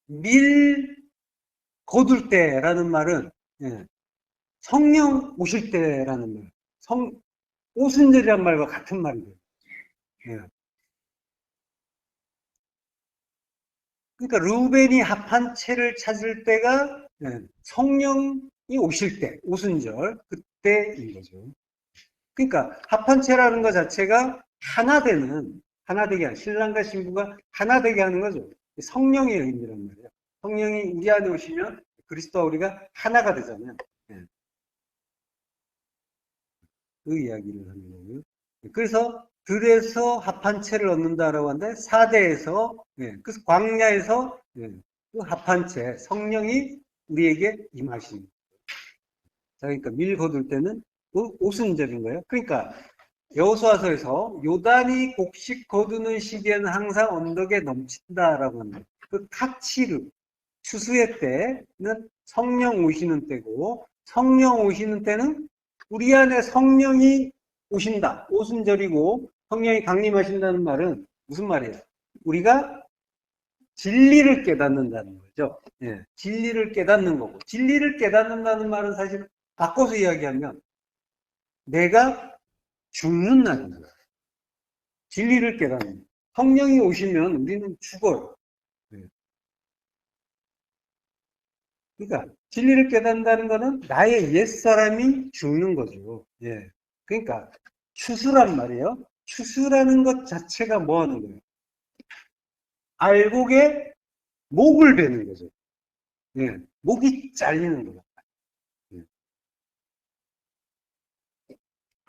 밀 거둘 때라는 말은, 성령 오실 때라는 말. 오순절이란 말과 같은 말이에요. 그러니까 루벤이 합한 채를 찾을 때가 성령이 오실 때, 오순절, 그때인 거죠. 그러니까 합한 채라는 것 자체가 하나되게 하는, 신랑과 신부가 하나되게 하는 거죠. 성령의 의미란 말이에요. 성령이 우리 안에 오시면 그리스도와 우리가 하나가 되잖아요. 그 이야기를 하는 거고요. 그래서 들에서 합한 채를 얻는다라고 하는데 4대에서 그래서 광야에서 그 합한 채 성령이 우리에게 임하시는 거예요. 그러니까 밀 거둘 때는 그 오순절인 거예요. 그러니까 여호수아서에서 요단이 곡식 거두는 시기에는 항상 언덕에 넘친다라고 합니다. 그 카치르 추수의 때는 성령 오시는 때고, 성령 오시는 때는 우리 안에 성령이 오신다. 오순절이고 성령이 강림하신다는 말은 무슨 말이에요? 우리가 진리를 깨닫는다는 거죠. 예, 진리를 깨닫는 거고, 진리를 깨닫는다는 말은 사실 바꿔서 이야기하면 내가 죽는 날입니다. 진리를 깨닫는. 성령이 오시면 우리는 죽어요. 예. 그러니까 진리를 깨닫는다는 것은 나의 옛사람이 죽는 거죠. 예. 그러니까 추수란 말이에요. 추수라는 것 자체가 뭐 하는 거예요? 알곡에 목을 베는 거죠. 예. 목이 잘리는 거예요. 예.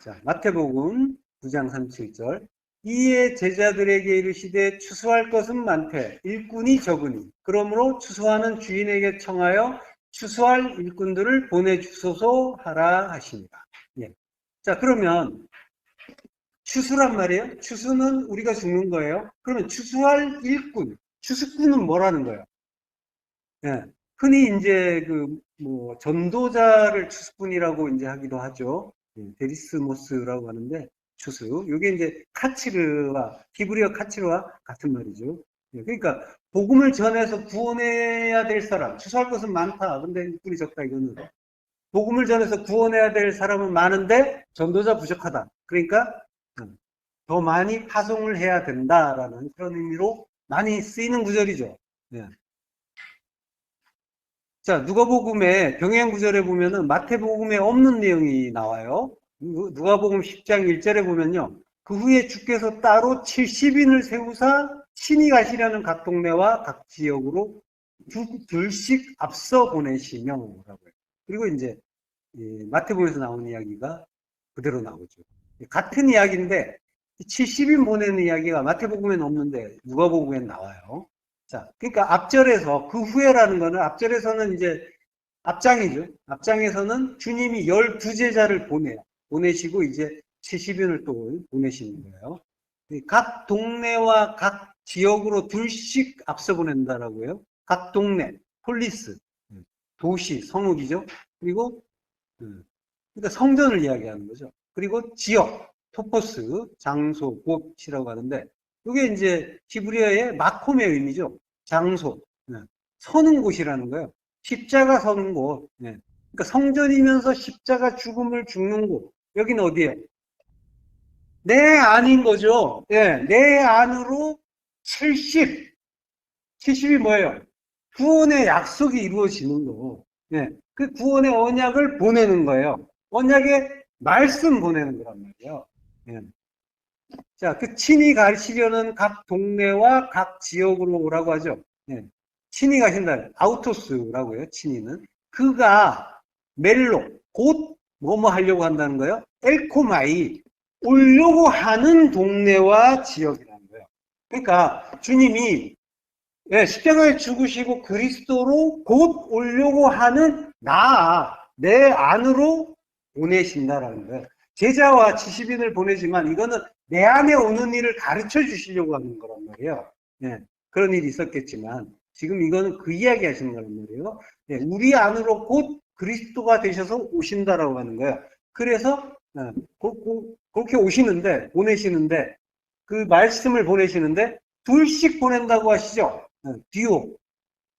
자, 마태복음 9장 37절. 이에 제자들에게 이르시되 추수할 것은 많되 일꾼이 적으니 그러므로 추수하는 주인에게 청하여 추수할 일꾼들을 보내주소서 하라 하십니다. 예. 자, 그러면 추수란 말이에요. 추수는 우리가 죽는 거예요. 그러면 추수할 일꾼, 추수꾼은 뭐라는 거예요? 예. 흔히 이제 뭐 전도자를 추수꾼이라고 이제 하기도 하죠. 데리스모스라고 하는데 추수. 이게 이제 카치르와 히브리어 카치르와 같은 말이죠. 예. 그러니까 복음을 전해서 구원해야 될 사람, 추수할 것은 많다. 근데 일꾼이 적다 이거는. 복음을 전해서 구원해야 될 사람은 많은데 전도자 부족하다. 그러니까 더 많이 파송을 해야 된다라는 그런 의미로 많이 쓰이는 구절이죠. 예. 자, 누가복음의 병행 구절에 보면은 마태복음에 없는 내용이 나와요. 누가복음 10장 1절에 보면요. 그 후에 주께서 따로 70인을 세우사 친히 가시려는 각 동네와 각 지역으로 둘씩 앞서 보내시며 라고 해요. 그리고 이제 마태복음에서 나오는 이야기가 그대로 나오죠. 같은 이야기인데 70인 보내는 이야기가 마태복음에는 없는데 누가복음에 나와요. 자, 그러니까 앞절에서 그 후에라는 거는 앞절에서는 이제 앞장이죠. 앞장에서는 주님이 12제자를 보내시고 이제 70인을 또 보내시는 거예요. 각 동네와 각 지역으로 둘씩 앞서 보낸다라고요. 각 동네, 폴리스, 도시, 성읍이죠. 그리고 그러니까 성전을 이야기하는 거죠. 그리고 지역, 토포스, 장소, 곳이라고 하는데 이게 이제 히브리어의 마콤의 의미죠. 장소, 서는 곳이라는 거예요. 십자가 서는 곳. 그러니까 성전이면서 십자가 죽음을 죽는 곳. 여기는 어디예요? 내 안인 거죠. 예, 내 안으로 70이 뭐예요? 구원의 약속이 이루어지는 거. 예, 그 구원의 언약을 보내는 거예요. 언약의 말씀 보내는 거란 말이에요. 예. 자, 그 친히 가시려는 각 동네와 각 지역으로 오라고 하죠. 예. 친히 가신다. 아우토스라고 해요, 친히는. 그가 멜로, 곧 뭐뭐 하려고 한다는 거예요. 엘코마이, 오려고 하는 동네와 지역이라는 거예요. 그러니까 주님이 십자가에 죽으시고 그리스도로 곧 오려고 하는 내 안으로 보내신다라는 거예요. 제자와 70인을 보내지만 이거는 내 안에 오는 일을 가르쳐 주시려고 하는 거란 말이에요. 그런 일이 있었겠지만 지금 이거는 그 이야기 하시는 거란 말이에요. 우리 안으로 곧 그리스도가 되셔서 오신다라고 하는 거예요. 그래서 그렇게 보내시는데 그 말씀을 보내시는데 둘씩 보낸다고 하시죠. 디오,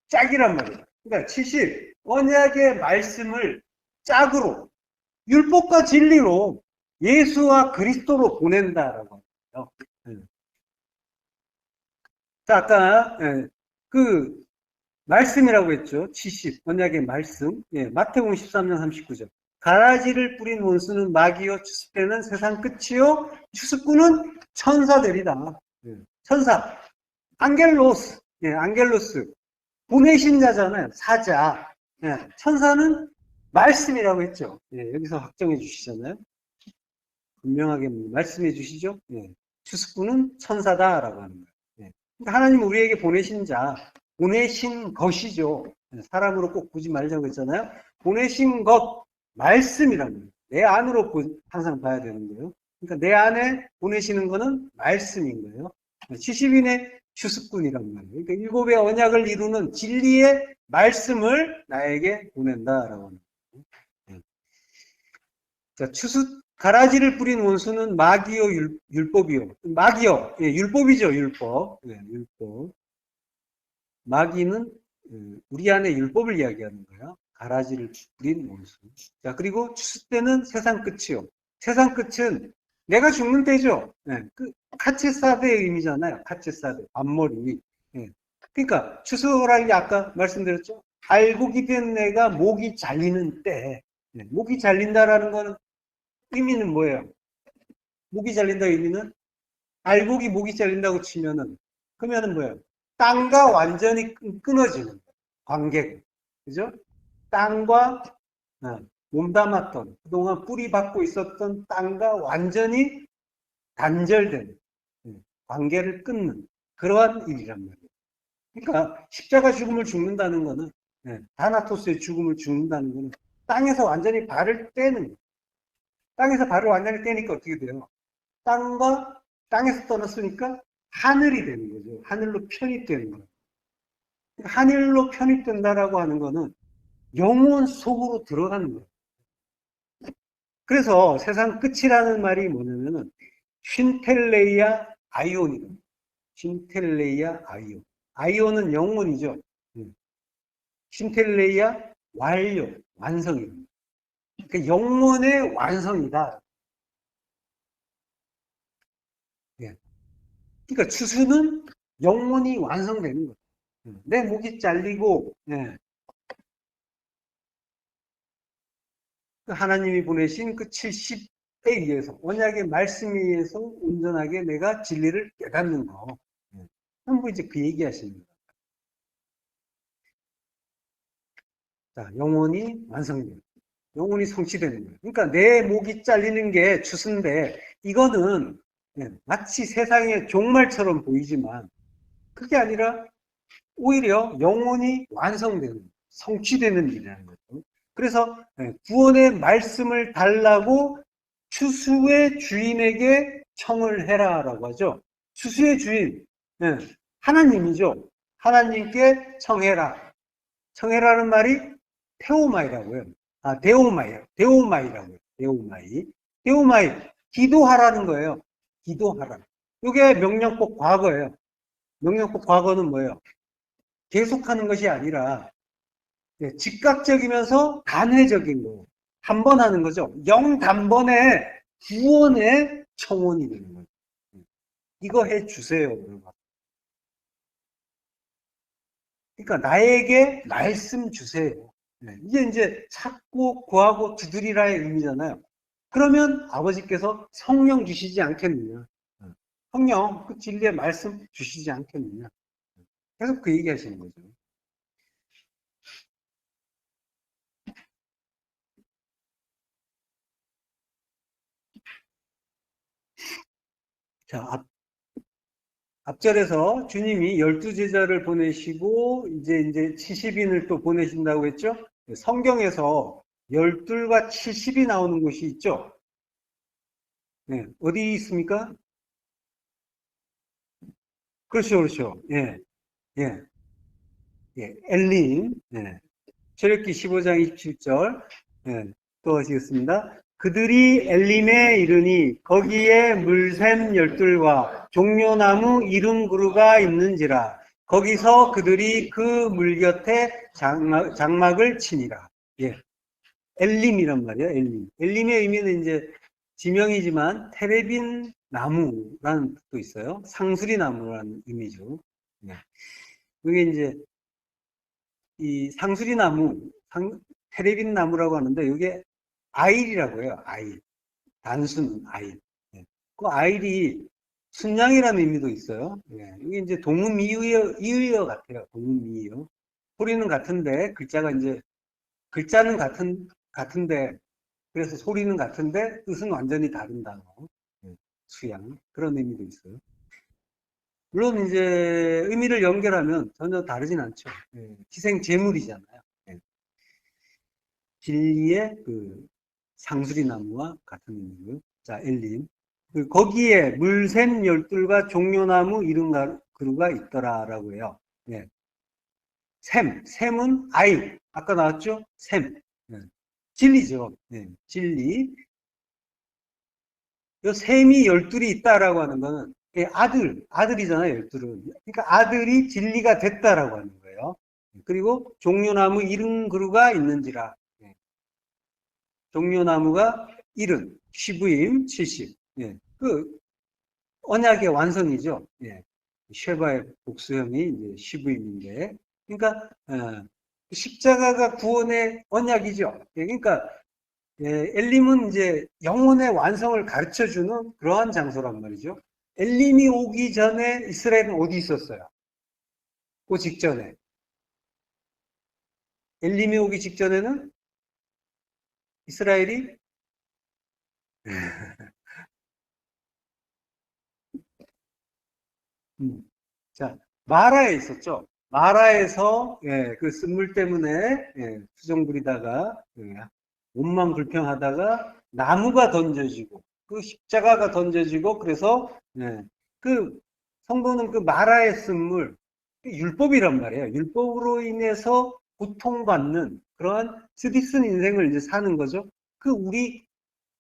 짝이란 말이에요. 그러니까 70, 언약의 말씀을 짝으로, 율법과 진리로 예수와 그리스도로 보낸다라고 하죠. 자, 아까 그 말씀이라고 했죠. 70, 언약의 말씀. 마태복음 13장 39절. 가라지를 뿌린 원수는 마귀요, 추수때는 세상 끝이요, 추수꾼은 천사 되리다. 천사, 안겔로스, 안겔로스, 보내신 자잖아요. 사자. 천사는 말씀이라고 했죠. 여기서 확정해 주시잖아요. 분명하게 말씀해 주시죠. 추수꾼은 천사다라고 하는 거예요. 그러니까 하나님 우리에게 보내신 자, 보내신 것이죠. 사람으로 꼭 보지 말자고 했잖아요. 보내신 것, 말씀이라는 거예요. 내 안으로 항상 봐야 되는 거예요. 그러니까 내 안에 보내시는 거는 말씀인 거예요. 70인의 추수꾼이란 말이에요. 그러니까 일곱의 언약을 이루는 진리의 말씀을 나에게 보낸다라고 하는 거예요. 자, 가라지를 뿌린 원수는 마귀요, 율법이요. 마귀요, 예, 율법이죠, 율법. 예, 율법. 마귀는 우리 안에 율법을 이야기하는 거예요. 가라지를 뿌린 원수. 자, 그리고 추수 때는 세상 끝이요. 세상 끝은 내가 죽는 때죠. 예, 그 카체사대의 의미잖아요. 카체사대, 앞머리. 예. 그러니까 추수라는 게 아까 말씀드렸죠. 알곡이 된 내가 목이 잘리는 때. 예, 목이 잘린다라는 거는 의미는 뭐예요? 목이 잘린다 의미는 알곡이 목이 잘린다고 치면은 그러면은 뭐예요? 땅과 완전히 끊어지는 관계가. 그죠? 땅과 몸담았던 그동안 뿌리 받고 있었던 땅과 완전히 단절된 관계를 끊는 그러한 일이란 말이에요. 그러니까 십자가 죽음을 죽는다는 거는 다나토스의 죽음을 죽는다는 거는 땅에서 완전히 발을 떼는 거예요. 땅에서 발을 완전히 떼니까 어떻게 돼요? 땅에서 떠났으니까 하늘이 되는 거죠. 하늘로 편입되는 거예요. 하늘로 편입된다라고 하는 거는 영혼 속으로 들어가는 거예요. 그래서 세상 끝이라는 말이 뭐냐면은 쉰텔레이아 아이온이거든요. 쉰텔레이아 아이온. 아이온은 영혼이죠. 쉰텔레이아 완료, 완성입니다. 그러니까 영혼의 완성이다. 예. 그러니까 추수는 영혼이 완성되는 거예요. 내 목이 잘리고, 하나님이 보내신 그 70에 의해서, 언약의 말씀에 의해서 온전하게 내가 진리를 깨닫는 거. 전부 이제 그 얘기 하시는 거예요. 자, 영혼이 완성돼요. 영혼이 성취되는 거예요. 그러니까 내 목이 잘리는 게 추수인데, 이거는 마치 세상의 종말처럼 보이지만, 그게 아니라 오히려 영혼이 완성되는, 성취되는 일이라는 거죠. 그래서 구원의 말씀을 달라고 추수의 주인에게 청을 해라라고 하죠. 추수의 주인, 하나님이죠. 하나님께 청해라. 청해라는 말이 테오마이라고요. 아, 데오마이라고요. 데오마이. 기도하라는 거예요. 기도하라. 이게 명령법 과거예요. 명령법 과거는 뭐예요? 계속하는 것이 아니라 즉각적이면서 단회적인 거. 한 번 하는 거죠. 영단번에 구원의 청원이 되는 거예요. 이거 해 주세요. 그러니까 나에게 말씀 주세요. 이게 이제 찾고 구하고 두드리라의 의미잖아요. 그러면 아버지께서 성령 주시지 않겠느냐. 성령, 그 진리의 말씀 주시지 않겠느냐. 계속 그 얘기 하시는 거죠. 자, 앞절에서 주님이 12제자를 보내시고, 이제 70인을 또 보내신다고 했죠? 성경에서 12과 70이 나오는 곳이 있죠? 네, 어디 있습니까? 그렇죠. 예, 예, 예, 엘림. 예. 출애굽기 15장 27절. 예, 또 하시겠습니다. 그들이 엘림에 이르니 거기에 물샘 열둘과 종려나무 이름 그루가 있는지라 거기서 그들이 그 물 곁에 장막을 치니라. 예. 엘림이란 말이에요. 엘림의 의미는 이제 지명이지만 테레빈 나무라는 뜻도 있어요. 상수리 나무라는 의미죠. 예. 이게 이제 이 상수리 나무, 테레빈 나무라고 하는데 이게 아일이라고 해요. 아일. 단수는 아일. 예. 그 아일이 순양이라는 의미도 있어요. 예. 이게 이제 동음이의어 같아요. 동음이의어. 소리는 같은데 글자는 같은데 그래서 소리는 같은데 뜻은 완전히 다른 단어. 예. 수양 그런 의미도 있어요. 물론 이제 의미를 연결하면 전혀 다르진 않죠. 예, 희생 제물이잖아요. 예. 진리의 그 상수리 나무와 같은 의미고요. 자, 엘림. 거기에 물샘 열둘과 종려나무 이른 그루가 있더라라고 해요. 예. 샘은 아임. 아까 나왔죠? 샘. 예. 진리죠. 예. 진리. 요 셈이 열둘이 있다라고 하는 거는 아들이잖아요, 열둘은. 그러니까 아들이 진리가 됐다라고 하는 거예요. 그리고 종려나무 이른 그루가 있는지라. 예. 종려나무가 1은 10임 70. 예. 그 언약의 완성이죠. 예. 쉐바의 복수형이 이제 10임인데. 그러니까 십자가가 구원의 언약이죠. 예. 그러니까 예, 엘림은 이제 영혼의 완성을 가르쳐 주는 그러한 장소란 말이죠. 엘림이 오기 전에 이스라엘은 어디 있었어요? 그 직전에. 엘림이 오기 직전에는 이스라엘이 자, 마라에 있었죠. 마라에서 예, 그 쓴물 때문에 예, 수정 부리다가 예, 몸만 불평하다가 나무가 던져지고 그 십자가가 던져지고 그래서 예, 그 성도는 그 마라의 쓴물 율법이란 말이에요. 율법으로 인해서 고통받는 그러한 스디슨 인생을 이제 사는 거죠. 그 우리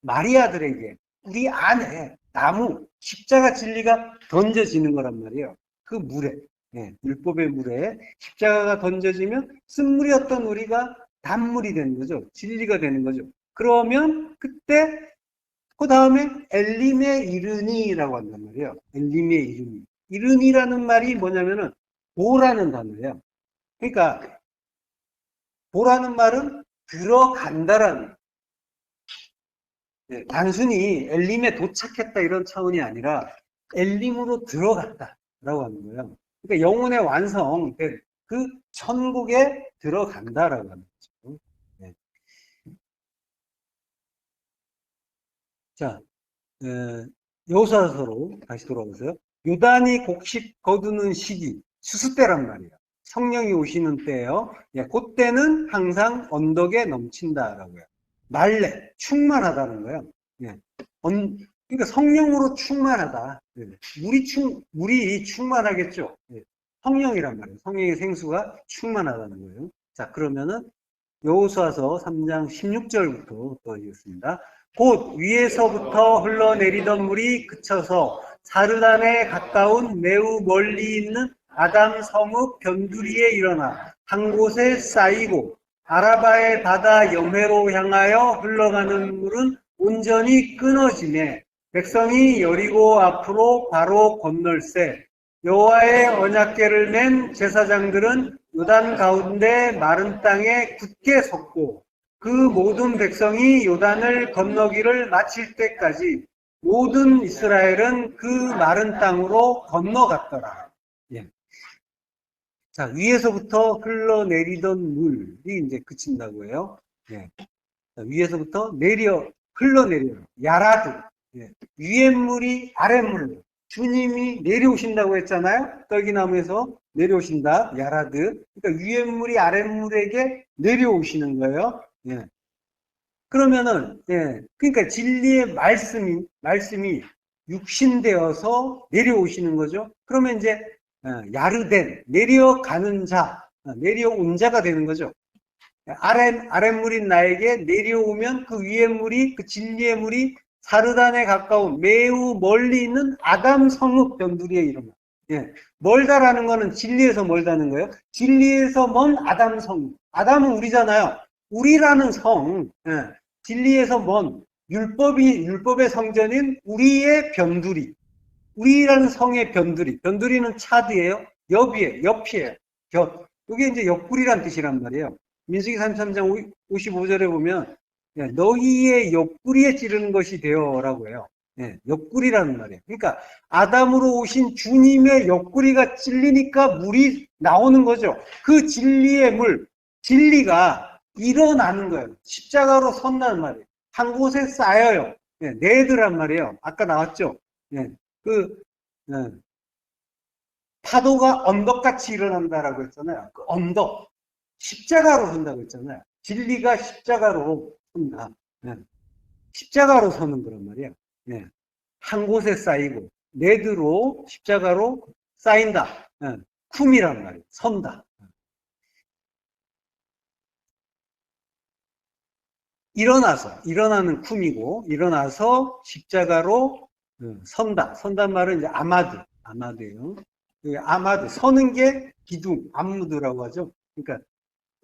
마리아들에게 우리 안에 나무, 십자가 진리가 던져지는 거란 말이에요. 그 물에, 예, 율법의 물에 십자가가 던져지면 쓴물이었던 우리가 단물이 되는 거죠. 진리가 되는 거죠. 그러면 그때 그 다음에 엘림의 이르니라고 한단 말이에요. 엘림의 이르니. 이르니라는 말이 뭐냐면은 보라는 단어예요. 그러니까 보라는 말은 들어간다라는 예, 단순히 엘림에 도착했다 이런 차원이 아니라 엘림으로 들어갔다라고 하는 거예요. 그러니까 영혼의 완성, 그 천국에 들어간다라고 하는 거죠. 네. 자, 여호수아서로 다시 돌아오세요. 요단이 곡식 거두는 시기, 추수 때란 말이에요. 성령이 오시는 때예요. 예, 그때는 항상 언덕에 넘친다라고요. 말레, 충만하다는 거예요. 예. 그러니까 성령으로 충만하다. 예. 물이 충만하겠죠. 예. 성령이란 말이에요. 성령의 생수가 충만하다는 거예요. 자, 그러면은 여호수아서 3장 16절부터 또 읽겠습니다. 곧 위에서부터 흘러내리던 물이 그쳐서 사르단에 가까운 매우 멀리 있는 아담 성읍 변두리에 일어나 한 곳에 쌓이고 아라바의 바다 여매로 향하여 흘러가는 물은 온전히 끊어지매 백성이 여리고 앞으로 바로 건널세 여호와의 언약궤를 맨 제사장들은 요단 가운데 마른 땅에 굳게 섰고 그 모든 백성이 요단을 건너기를 마칠 때까지 모든 이스라엘은 그 마른 땅으로 건너갔더라. 예. 자, 위에서부터 흘러내리던 물이 이제 그친다고 해요. 예. 자, 위에서부터 흘러내려. 야라드. 예. 위에 물이 아래 물로. 주님이 내려오신다고 했잖아요. 떨기나무에서 내려오신다. 야라드. 그러니까 위에 물이 아래 물에게 내려오시는 거예요. 예. 그러면은, 예. 그러니까 진리의 말씀이 육신되어서 내려오시는 거죠. 그러면 이제, 야르덴, 내려가는 자, 내려온 자가 되는 거죠. 아랫물인 나에게 내려오면 그 위에 물이, 그 진리의 물이 사르단에 가까운 매우 멀리 있는 아담 성읍 변두리에 이르면. 예. 멀다라는 거는 진리에서 멀다는 거예요. 진리에서 먼 아담 성읍. 아담은 우리잖아요. 우리라는 성, 예. 진리에서 먼 율법의 성전인 우리의 변두리. 우리라는 성의 변두리. 변두리는 차드예요. 옆이에요. 곁. 이게 이제 옆구리란 뜻이란 말이에요. 민수기 33장 55절에 보면 너희의 옆구리에 찌르는 것이 되어라고 해요. 예, 옆구리라는 말이에요. 그러니까 아담으로 오신 주님의 옆구리가 찔리니까 물이 나오는 거죠. 그 진리의 물, 진리가 일어나는 거예요. 십자가로 선다는 말이에요. 한 곳에 쌓여요. 예, 네드란 말이에요. 아까 나왔죠. 예, 그 예, 파도가 언덕같이 일어난다라고 했잖아요. 그 언덕, 십자가로 선다고 했잖아요. 진리가 십자가로 선다. 네. 십자가로 서는 거란 말이야. 네. 한 곳에 쌓이고 네드로 십자가로 쌓인다. 네. 쿰이란 말이에요. 선다. 일어나는 쿰이고 일어나서 십자가로 선다. 선단 말은 이제 아마드예요. 아마드 서는 게 기둥, 암무드라고 하죠. 그러니까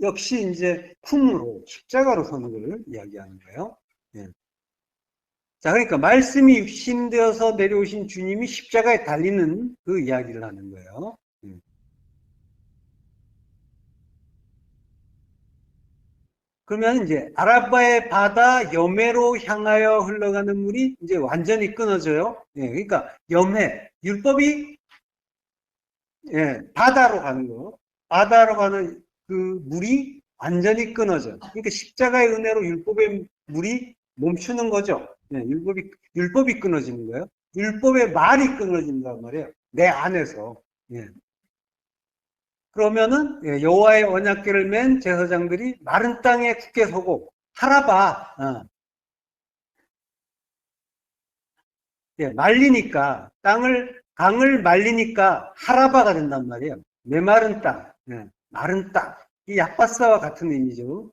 역시 이제 쿰으로 십자가로 서는 걸 이야기하는 거예요. 예. 자, 그러니까 말씀이 육신되어서 내려오신 주님이 십자가에 달리는 그 이야기를 하는 거예요. 그러면 이제 아라바의 바다 염해로 향하여 흘러가는 물이 이제 완전히 끊어져요. 예, 그러니까 염해, 율법이 바다로 가는 거. 바다로 가는 그 물이 완전히 끊어져. 그러니까 십자가의 은혜로 율법의 물이 멈추는 거죠. 율법이 끊어지는 거예요. 율법의 말이 끊어진단 말이에요. 내 안에서. 예. 그러면은 여호와의 언약궤를 맨 제사장들이 마른 땅에 굳게 서고 하라바 말리니까 강을 말리니까 하라바가 된단 말이에요. 메마른 땅, 마른 땅. 이 약바사와 같은 의미죠.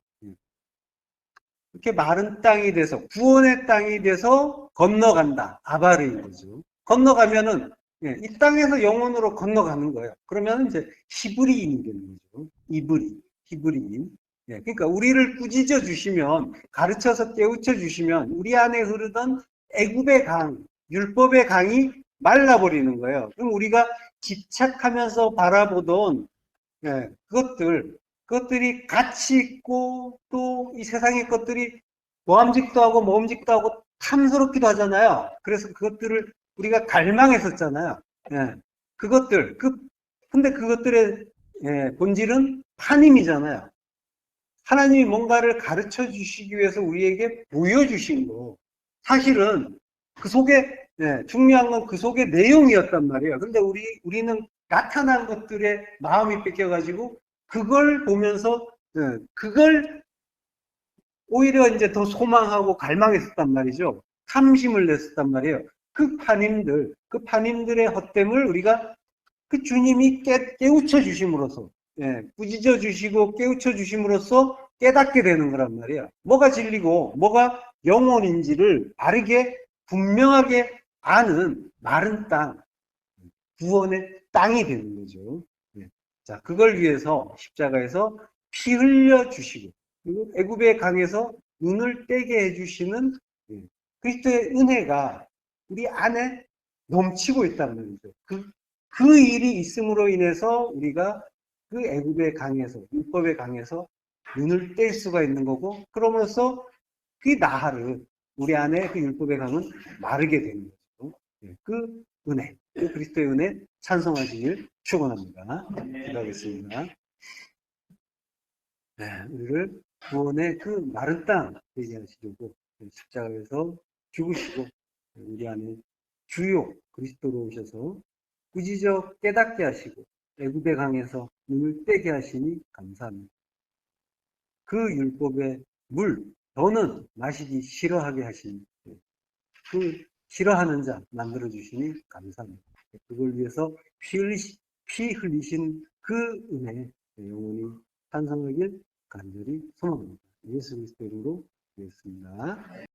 이렇게 마른 땅이 돼서 구원의 땅이 돼서 건너간다. 아바르인 거죠. 건너가면은 이 땅에서 영혼으로 건너가는 거예요. 그러면 이제 히브리인이 되는 거죠. 히브리인. 그러니까 우리를 꾸짖어 주시면 가르쳐서 깨우쳐 주시면 우리 안에 흐르던 애굽의 강, 율법의 강이 말라버리는 거예요. 그럼 우리가 집착하면서 바라보던 그것들이 가치 있고 또 이 세상의 것들이 모함직도 하고 모험직도 하고 탐스럽기도 하잖아요. 그래서 그것들을 우리가 갈망했었잖아요. 예. 근데 그것들의 본질은 하나님이잖아요. 하나님이 뭔가를 가르쳐 주시기 위해서 우리에게 보여주신 거. 사실은 그 속에, 중요한 건 그 속에 내용이었단 말이에요. 근데 우리는 나타난 것들에 마음이 뺏겨가지고 그걸 보면서, 그걸 오히려 이제 더 소망하고 갈망했었단 말이죠. 탐심을 냈었단 말이에요. 그 파님들의 헛됨을 우리가 그 주님이 깨우쳐 주심으로써, 꾸짖어 주시고 깨우쳐 주심으로써 깨닫게 되는 거란 말이에요. 뭐가 진리고 뭐가 영혼인지를 바르게 분명하게 아는 마른 땅, 구원의 땅이 되는 거죠. 자, 그걸 위해서 십자가에서 피 흘려 주시고 그리고 애굽의 강에서 눈을 떼게 해주시는 그리스도의 은혜가 우리 안에 넘치고 있다는 말이죠. 그 일이 있음으로 인해서 우리가 그 애굽의 강에서 율법의 강에서 눈을 뗄 수가 있는 거고 그러면서 그 나하를 우리 안에 그 율법의 강은 마르게 되는 거죠. 그 은혜, 그 그리스도의 은혜 찬송하시길 축원합니다. 기도하겠습니다. 우리를 구원의 그 마른 땅 되게 하시려고 십자가에서 죽으시고 우리 안에 주요 그리스도로 오셔서 꾸짖어 깨닫게 하시고 애굽의 강에서 눈을 떼게 하시니 감사합니다. 그 율법의 물 더는 마시기 싫어하게 하시니 그 싫어하는 자 만들어 주시니 감사합니다. 그걸 위해서 피 흘리신 그 은혜 영원히 찬송하길 간절히 소망합니다. 예수 그리스도 이름으로 기도했습니다.